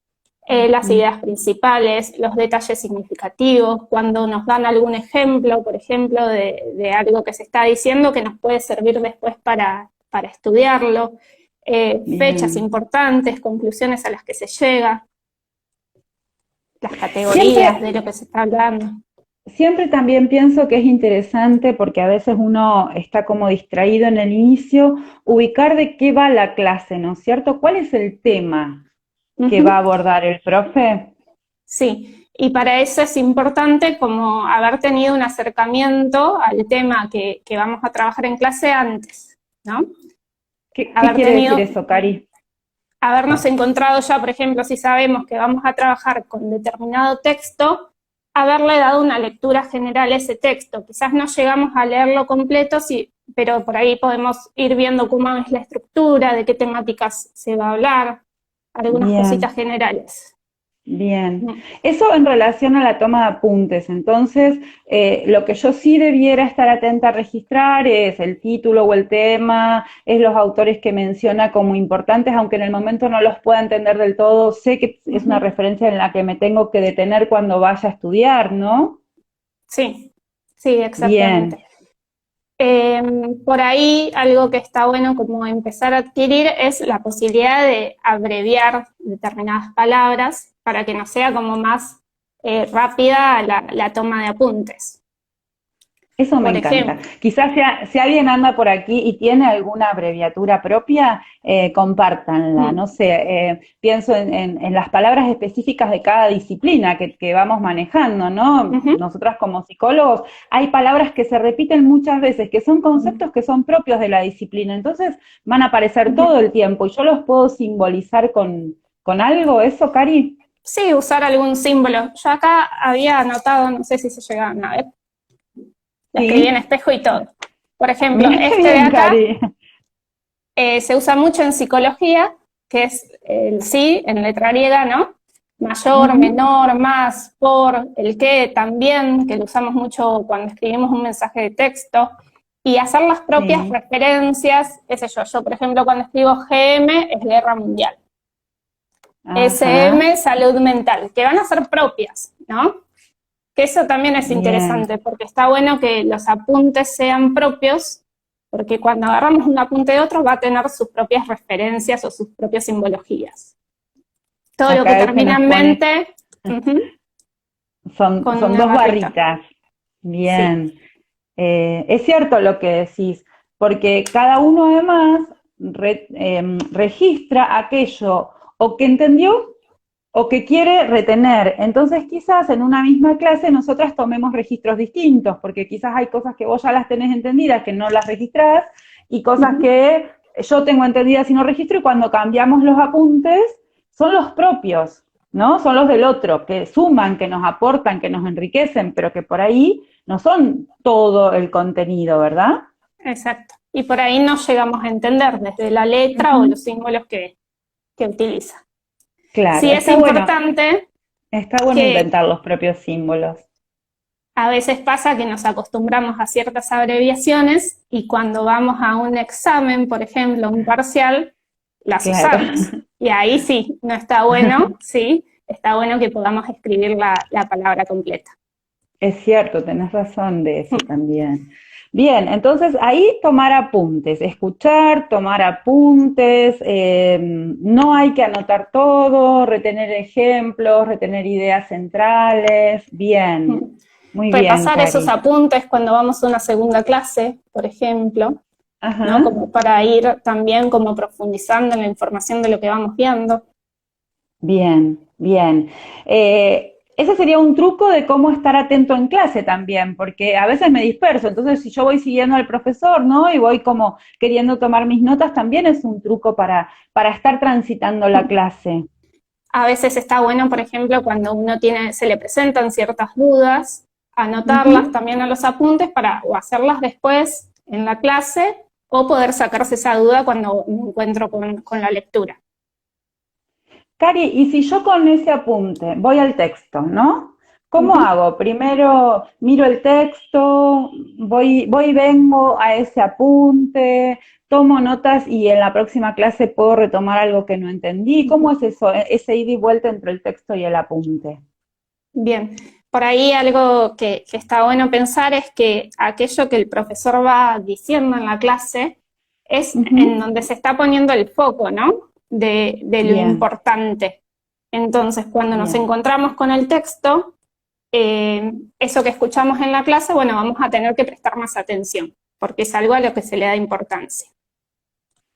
Las ujú. ideas principales, los detalles significativos, cuando nos dan algún ejemplo, por ejemplo, de algo que se está diciendo que nos puede servir después para estudiarlo. Fechas Bien. importantes, conclusiones a las que se llega, las categorías Siempre, de lo que se está hablando. siempre también pienso que es interesante, porque a veces uno está como distraído en el inicio, ubicar de qué va la clase, ¿no es cierto? ¿Cuál es el tema que va a Uh-huh. abordar el profe? Sí, y para eso es importante como haber tenido un acercamiento al tema que vamos a trabajar en clase antes, ¿no? Qué Haber quiere decir tenido, eso, Cari? habernos encontrado ya, por ejemplo, si sabemos que vamos a trabajar con determinado texto, haberle dado una lectura general a ese texto. Quizás no llegamos a leerlo completo, sí, pero por ahí podemos ir viendo cómo es la estructura, de qué temáticas se va a hablar, algunas Bien. cositas generales. Bien, eso en relación a la toma de apuntes. Entonces, lo que yo sí debiera estar atenta a registrar es el título o el tema, es los autores que menciona como importantes, aunque en el momento no los pueda entender del todo, sé que es una referencia en la que me tengo que detener cuando vaya a estudiar, ¿no? Sí, sí, Bien, exactamente. Por ahí algo que está bueno como empezar a adquirir es la posibilidad de abreviar determinadas palabras para que no sea como más rápida la toma de apuntes. eso me Por encanta. ejemplo, Quizás si alguien anda por aquí y tiene alguna abreviatura propia, compártanla. No sé, pienso en las palabras específicas de cada disciplina que vamos manejando, ¿no? Nosotras como psicólogos, hay palabras que se repiten muchas veces, que son conceptos que son propios de la disciplina. Entonces van a aparecer todo el tiempo y yo los puedo simbolizar con algo. ¿Eso, Cari? sí, usar algún símbolo. Yo acá había anotado, no sé si se llegaban a ver, la escribí en Sí. espejo y todo. Por ejemplo, Mira qué este de bien, acá Cari. se usa mucho en psicología, que es el sí en letra griega, ¿no? Mayor, menor, más, por, el qué también, que lo usamos mucho cuando escribimos un mensaje de texto, y hacer las propias Sí. referencias, qué sé yo, por ejemplo, cuando escribo GM es guerra mundial, Ajá. SM salud mental, que van a ser propias, ¿no? Que eso también es Bien. interesante, porque está bueno que los apuntes sean propios, porque cuando agarramos un apunte de otro va a tener sus propias referencias o sus propias simbologías. Todo lo que Acá él se termina nos en pone, mente, con son una dos barrita. barritas. Sí, Bien. Es cierto lo que decís, porque cada uno además registra aquello o que entendió o que quiere retener. Entonces quizás en una misma clase nosotras tomemos registros distintos, porque quizás hay cosas que vos ya las tenés entendidas que no las registrás y cosas que yo tengo entendidas y no registro y cuando cambiamos los apuntes son los propios, ¿no? Son los del otro, que suman, que nos aportan, que nos enriquecen, pero que por ahí no son todo el contenido, ¿verdad? exacto. Y por ahí no llegamos a entender desde la letra o Ujú. los símbolos que utiliza. Claro, Sí es importante está bueno que inventar los propios símbolos. a veces pasa que nos acostumbramos a ciertas abreviaciones y cuando vamos a un examen, por ejemplo, un parcial, las Claro. usamos. Y ahí sí, no está bueno, sí, está bueno que podamos escribir la palabra completa. Es cierto, tenés razón de eso también. Bien, entonces ahí tomar apuntes, escuchar, tomar apuntes, no hay que anotar todo, retener ejemplos, retener ideas centrales. Bien, muy bien, Repasar esos Cari. apuntes cuando vamos a una segunda clase, por ejemplo, ¿no? Ajá, Como para ir también como profundizando en la información de lo que vamos viendo. bien, bien. Ese sería un truco de cómo estar atento en clase también, porque a veces me disperso, entonces si yo voy siguiendo al profesor, ¿no? Y voy como queriendo tomar mis notas, también es un truco para estar transitando la clase. A veces está bueno, por ejemplo, cuando uno se le presentan ciertas dudas, anotarlas Ujú. también a los apuntes para o hacerlas después en la clase o poder sacarse esa duda cuando me encuentro con la lectura. Cari, y si yo con ese apunte voy al texto, ¿no? ¿Cómo hago? Primero miro el texto, voy y vengo a ese apunte, tomo notas y en la próxima clase puedo retomar algo que no entendí. ¿Cómo es eso, ese ida y vuelta entre el texto y el apunte? Bien, por ahí algo que está bueno pensar es que aquello que el profesor va diciendo en la clase es en Ujú. donde se está poniendo el foco, ¿no? De lo Bien, importante. Entonces, cuando nos bien, encontramos con el texto, eso que escuchamos en la clase, bueno, vamos a tener que prestar más atención, porque es algo a lo que se le da importancia.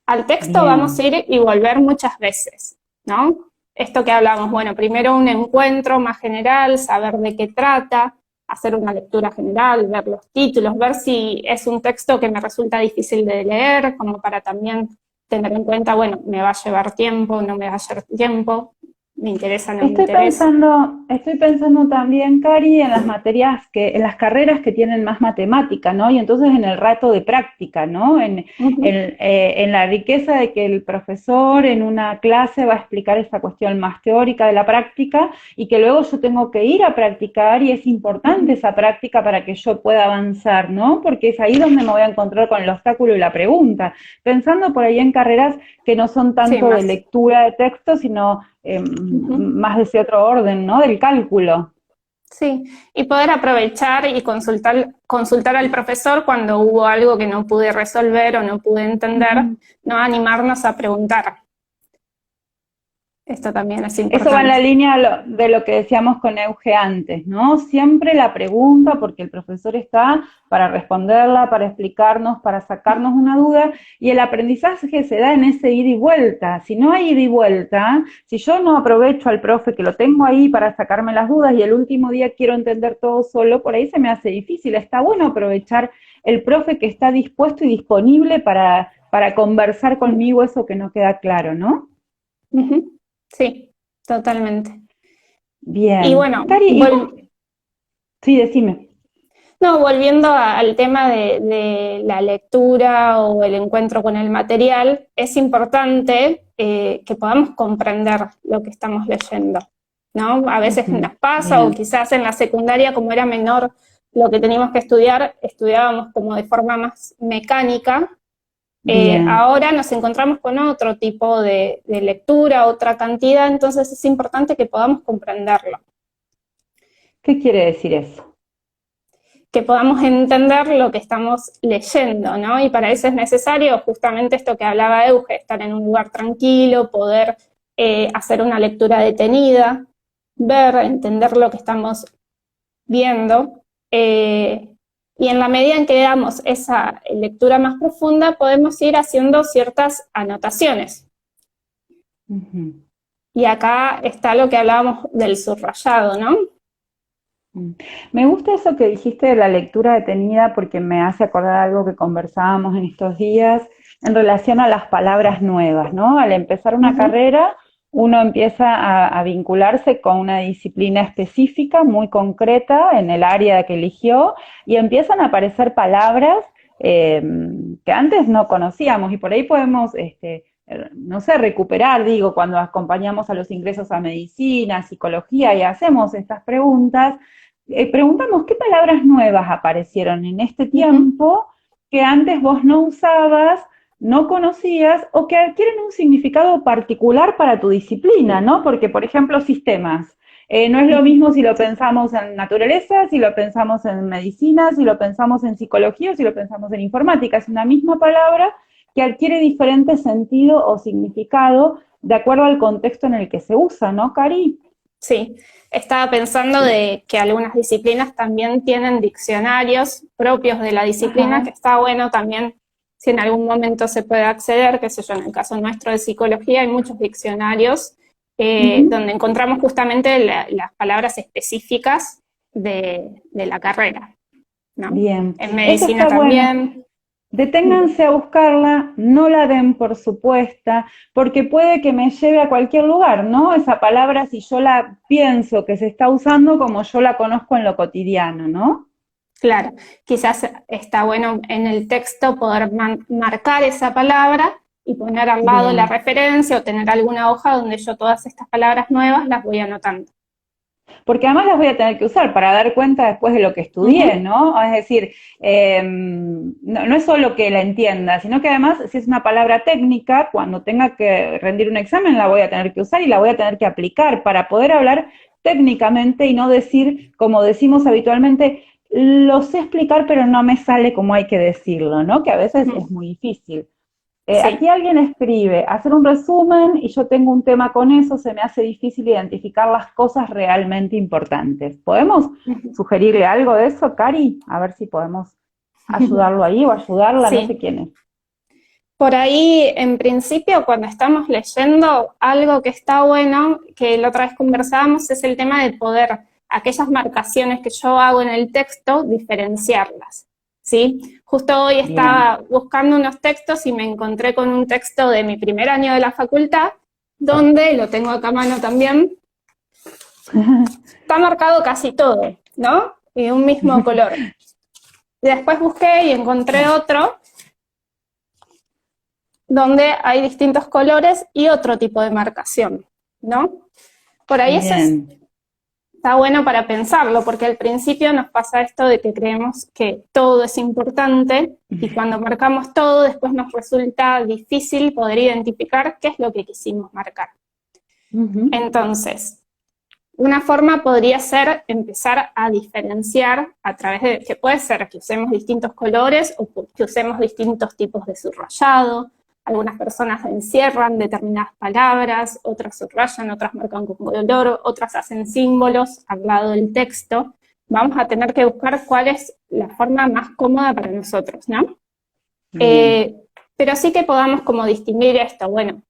Al texto vamos a bien, ir y volver muchas veces, ¿no? Esto que hablamos, bueno, primero un encuentro más general, saber de qué trata, hacer una lectura general, ver los títulos, ver si es un texto que me resulta difícil de leer, como para también tener en cuenta, bueno, me va a llevar tiempo, no me va a llevar tiempo, me interesa, no me interesa. Estoy pensando también, Cari, en las materias en las carreras que tienen más matemática, ¿no? Y entonces en el rato de práctica, ¿no? En la riqueza de que el profesor en una clase va a explicar esa cuestión más teórica de la práctica y que luego yo tengo que ir a practicar y es importante esa práctica para que yo pueda avanzar, ¿no? Porque es ahí donde me voy a encontrar con el obstáculo y la pregunta. Pensando por ahí en carreras que no son tanto de lectura de texto, sino más de ese otro orden, ¿no? Del cálculo. Sí, y poder aprovechar y consultar al profesor cuando hubo algo que no pude resolver o no pude entender, no animarnos a preguntar. Esto también es importante. Eso va en la línea de lo que decíamos con Euge antes, ¿no? Siempre la pregunta, porque el profesor está para responderla, para explicarnos, para sacarnos una duda, y el aprendizaje se da en ese ida y vuelta. Si no hay ida y vuelta, si yo no aprovecho al profe que lo tengo ahí para sacarme las dudas y el último día quiero entender todo solo, por ahí se me hace difícil. Está bueno aprovechar el profe que está dispuesto y disponible para conversar conmigo eso que no queda claro, ¿no? Sí, totalmente. Bien. Y bueno, Cari, sí, decime. No, volviendo al tema de la lectura o el encuentro con el material, es importante que podamos comprender lo que estamos leyendo, ¿no? A veces nos pasa, o quizás en la secundaria, como era menor lo que teníamos que estudiar, estudiábamos como de forma más mecánica. Ahora nos encontramos con otro tipo de lectura, otra cantidad, entonces es importante que podamos comprenderlo. ¿Qué quiere decir eso? Que podamos entender lo que estamos leyendo, ¿no? Y para eso es necesario justamente esto que hablaba Euge, estar en un lugar tranquilo, poder hacer una lectura detenida, ver, entender lo que estamos viendo, y en la medida en que damos esa lectura más profunda, podemos ir haciendo ciertas anotaciones. Y acá está lo que hablábamos del subrayado, ¿no? Me gusta eso que dijiste de la lectura detenida porque me hace acordar algo que conversábamos en estos días en relación a las palabras nuevas, ¿no? Al empezar una carrera, uno empieza a vincularse con una disciplina específica, muy concreta, en el área que eligió, y empiezan a aparecer palabras que antes no conocíamos, y por ahí podemos, no sé, recuperar, digo, cuando acompañamos a los ingresos a medicina, psicología, y hacemos estas preguntas, preguntamos qué palabras nuevas aparecieron en este tiempo que antes vos no usabas, no conocías o que adquieren un significado particular para tu disciplina, ¿no? Porque, por ejemplo, sistemas. No es lo mismo si lo pensamos en naturaleza, si lo pensamos en medicina, si lo pensamos en psicología o si lo pensamos en informática. Es una misma palabra que adquiere diferente sentido o significado de acuerdo al contexto en el que se usa, ¿no, Cari? Sí, estaba pensando de que algunas disciplinas también tienen diccionarios propios de la disciplina, que está bueno también si en algún momento se puede acceder, qué sé yo, en el caso nuestro de psicología hay muchos diccionarios donde encontramos justamente las palabras específicas de la carrera, ¿no? Bien. En medicina también. Bueno. Deténganse a buscarla, no la den por supuesta, porque puede que me lleve a cualquier lugar, ¿no? Esa palabra, si yo la pienso que se está usando como yo la conozco en lo cotidiano, ¿no? Claro, quizás está bueno en el texto poder marcar esa palabra y poner al lado la referencia o tener alguna hoja donde yo todas estas palabras nuevas las voy anotando. Porque además las voy a tener que usar para dar cuenta después de lo que estudié, ¿no? Es decir, no es solo que la entienda, sino que además, si es una palabra técnica, cuando tenga que rendir un examen la voy a tener que usar y la voy a tener que aplicar para poder hablar técnicamente y no decir, como decimos habitualmente, lo sé explicar pero no me sale como hay que decirlo, ¿no? Que a veces es muy difícil. Aquí alguien escribe, hacer un resumen y yo tengo un tema con eso, se me hace difícil identificar las cosas realmente importantes. ¿Podemos sugerirle algo de eso, Cari? A ver si podemos ayudarlo ahí o ayudarla, no sé quién es. Por ahí, en principio, cuando estamos leyendo, algo que está bueno, que la otra vez conversábamos, es el tema de poder, aquellas marcaciones que yo hago en el texto, diferenciarlas. ¿sí? Justo hoy estaba buscando unos textos y me encontré con un texto de mi primer año de la facultad, donde, lo tengo acá a mano también, está marcado casi todo, ¿no? Y un mismo color. Y después busqué y encontré otro donde hay distintos colores y otro tipo de marcación, ¿no? Por ahí eso está bueno para pensarlo, porque al principio nos pasa esto de que creemos que todo es importante y cuando marcamos todo después nos resulta difícil poder identificar qué es lo que quisimos marcar. Entonces, una forma podría ser empezar a diferenciar a través de, que puede ser que usemos distintos colores o que usemos distintos tipos de subrayado. Algunas personas encierran determinadas palabras, otras subrayan, otras marcan con color, otras hacen símbolos al lado del texto. Vamos a tener que buscar cuál es la forma más cómoda para nosotros, ¿no? Pero sí que podamos como distinguir esto. Bueno,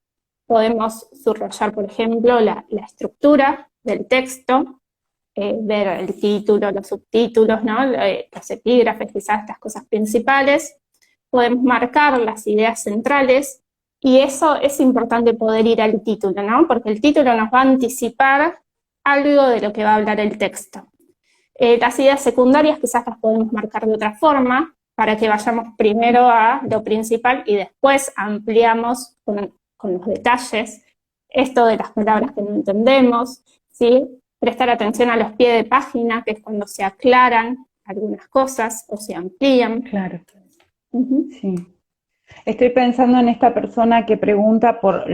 podemos subrayar, por ejemplo, la estructura del texto, ver el título, los subtítulos, ¿no? Los epígrafes, quizás estas cosas principales. Podemos marcar las ideas centrales, y eso es importante poder ir al título, ¿no? Porque el título nos va a anticipar algo de lo que va a hablar el texto. Las ideas secundarias quizás las podemos marcar de otra forma, para que vayamos primero a lo principal y después ampliamos con los detalles, esto de las palabras que no entendemos, ¿sí? Prestar atención a los pies de página, que es cuando se aclaran algunas cosas o se amplían. Claro. Sí. Estoy pensando en esta persona que pregunta por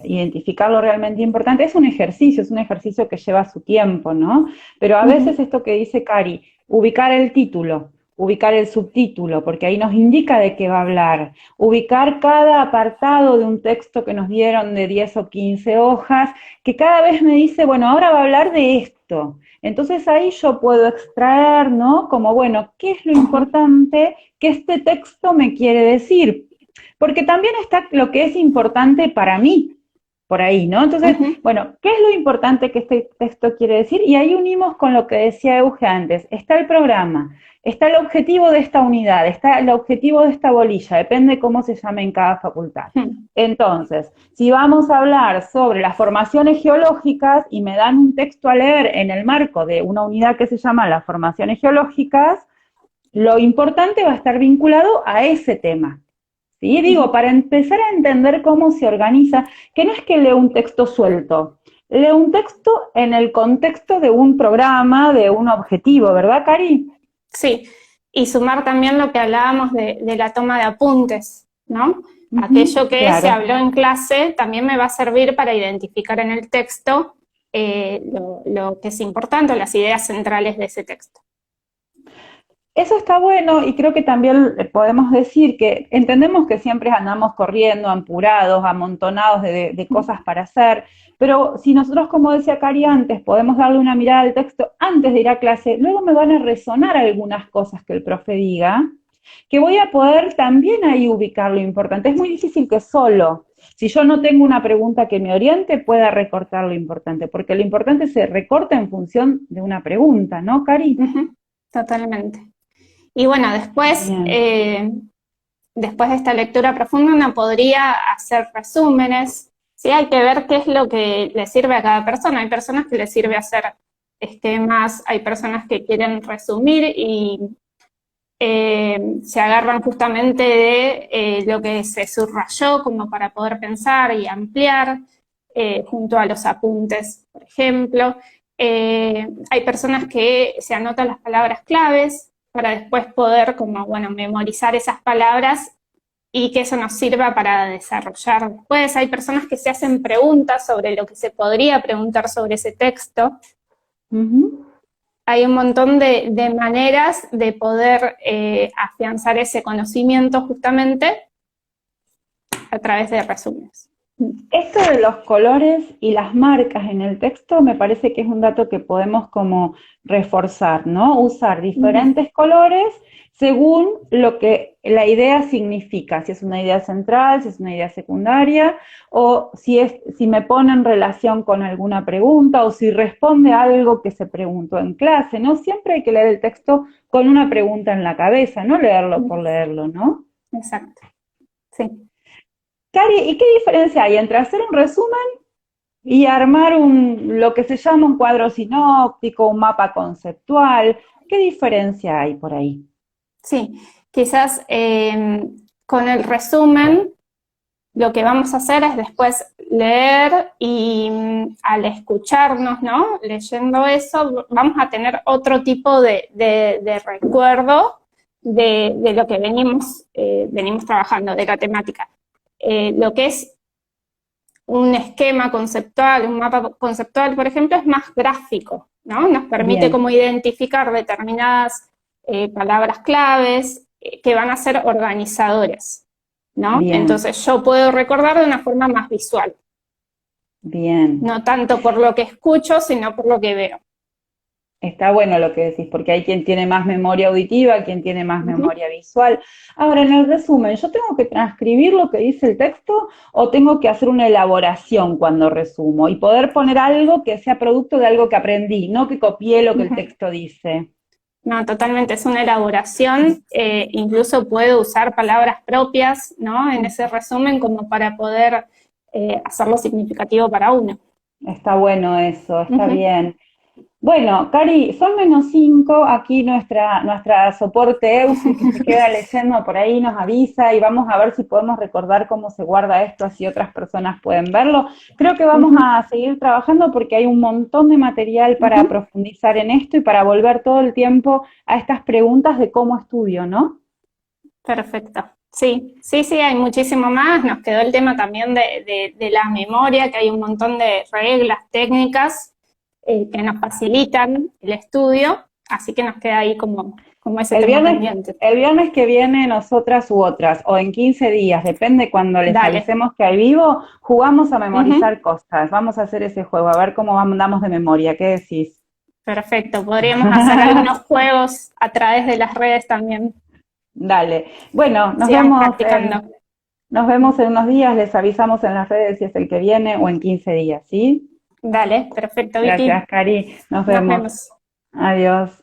identificar lo realmente importante. Es un ejercicio que lleva su tiempo, ¿no? Pero a veces esto que dice Cari, ubicar el título, ubicar el subtítulo, porque ahí nos indica de qué va a hablar, ubicar cada apartado de un texto que nos dieron de 10 o 15 hojas, que cada vez me dice, bueno, ahora va a hablar de esto. Entonces ahí yo puedo extraer, ¿no? Como, bueno, ¿qué es lo importante que este texto me quiere decir? Porque también está lo que es importante para mí, por ahí, ¿no? Entonces, bueno, ¿qué es lo importante que este texto quiere decir? Y ahí unimos con lo que decía Euge antes. Está el programa, está el objetivo de esta unidad, está el objetivo de esta bolilla, depende cómo se llame en cada facultad. Entonces, si vamos a hablar sobre las formaciones geológicas y me dan un texto a leer en el marco de una unidad que se llama las formaciones geológicas, lo importante va a estar vinculado a ese tema. ¿Sí? Digo, para empezar a entender cómo se organiza, que no es que leo un texto suelto, leo un texto en el contexto de un programa, de un objetivo, ¿verdad, Cari? Sí, y sumar también lo que hablábamos de la toma de apuntes, ¿no? Aquello que se habló en clase también me va a servir para identificar en el texto lo que es importante, las ideas centrales de ese texto. Eso está bueno, y creo que también podemos decir que entendemos que siempre andamos corriendo, apurados, amontonados de cosas para hacer, pero si nosotros, como decía Cari antes, podemos darle una mirada al texto antes de ir a clase, luego me van a resonar algunas cosas que el profe diga, que voy a poder también ahí ubicar lo importante. Es muy difícil que solo, si yo no tengo una pregunta que me oriente, pueda recortar lo importante, porque lo importante se recorta en función de una pregunta, ¿no, Cari? Totalmente. Y bueno, después de esta lectura profunda uno podría hacer resúmenes, ¿sí? Hay que ver qué es lo que le sirve a cada persona. Hay personas que les sirve hacer esquemas, hay personas que quieren resumir y se agarran justamente de lo que se subrayó como para poder pensar y ampliar, junto a los apuntes, por ejemplo. Hay personas que se anotan las palabras claves para después poder, como, bueno, memorizar esas palabras y que eso nos sirva para desarrollar después. Hay personas que se hacen preguntas sobre lo que se podría preguntar sobre ese texto. Hay un montón de maneras de poder afianzar ese conocimiento justamente a través de resúmenes. Esto de los colores y las marcas en el texto me parece que es un dato que podemos como reforzar, ¿no? Usar diferentes colores según lo que la idea significa, si es una idea central, si es una idea secundaria, o si me pone en relación con alguna pregunta, o si responde a algo que se preguntó en clase, ¿no? Siempre hay que leer el texto con una pregunta en la cabeza, no leerlo por leerlo, ¿no? Exacto, sí. Cari, ¿y qué diferencia hay entre hacer un resumen y armar lo que se llama un cuadro sinóptico, un mapa conceptual? ¿Qué diferencia hay por ahí? Sí, quizás con el resumen lo que vamos a hacer es después leer y al escucharnos, ¿no? Leyendo eso, vamos a tener otro tipo de recuerdo de lo que venimos trabajando, de la temática. Lo que es un esquema conceptual, un mapa conceptual, por ejemplo, es más gráfico, ¿no? Nos permite Bien. como identificar determinadas palabras claves que van a ser organizadores, ¿no? Bien, Entonces yo puedo recordar de una forma más visual, bien. no tanto por lo que escucho, sino por lo que veo. Está bueno lo que decís, porque hay quien tiene más memoria auditiva, quien tiene más memoria visual. Ahora, en el resumen, ¿yo tengo que transcribir lo que dice el texto o tengo que hacer una elaboración cuando resumo y poder poner algo que sea producto de algo que aprendí, no que copié lo que el texto dice? No, totalmente, es una elaboración, incluso puedo usar palabras propias, ¿no? En ese resumen como para poder hacerlo significativo para uno. Está bueno eso, está bien. Bueno, Cari, son -5, aquí nuestra soporte EUSI que se queda leyendo por ahí nos avisa y vamos a ver si podemos recordar cómo se guarda esto, así otras personas pueden verlo. Creo que vamos a seguir trabajando porque hay un montón de material para profundizar en esto y para volver todo el tiempo a estas preguntas de cómo estudio, ¿no? Perfecto. Sí, hay muchísimo más. Nos quedó el tema también de la memoria, que hay un montón de reglas técnicas que nos facilitan el estudio, así que nos queda ahí como ese tema pendiente. El viernes que viene, nosotras u otras, o en 15 días, depende cuando les avisemos que hay vivo, jugamos a memorizar cosas. Vamos a hacer ese juego, a ver cómo andamos de memoria. ¿Qué decís? Perfecto, podríamos hacer algunos juegos a través de las redes también. Dale. Bueno, nos vemos en unos días, les avisamos en las redes si es el que viene o en 15 días, ¿sí? Dale, perfecto, Vicky. Gracias, Cari. Nos vemos. Nos vemos. Adiós.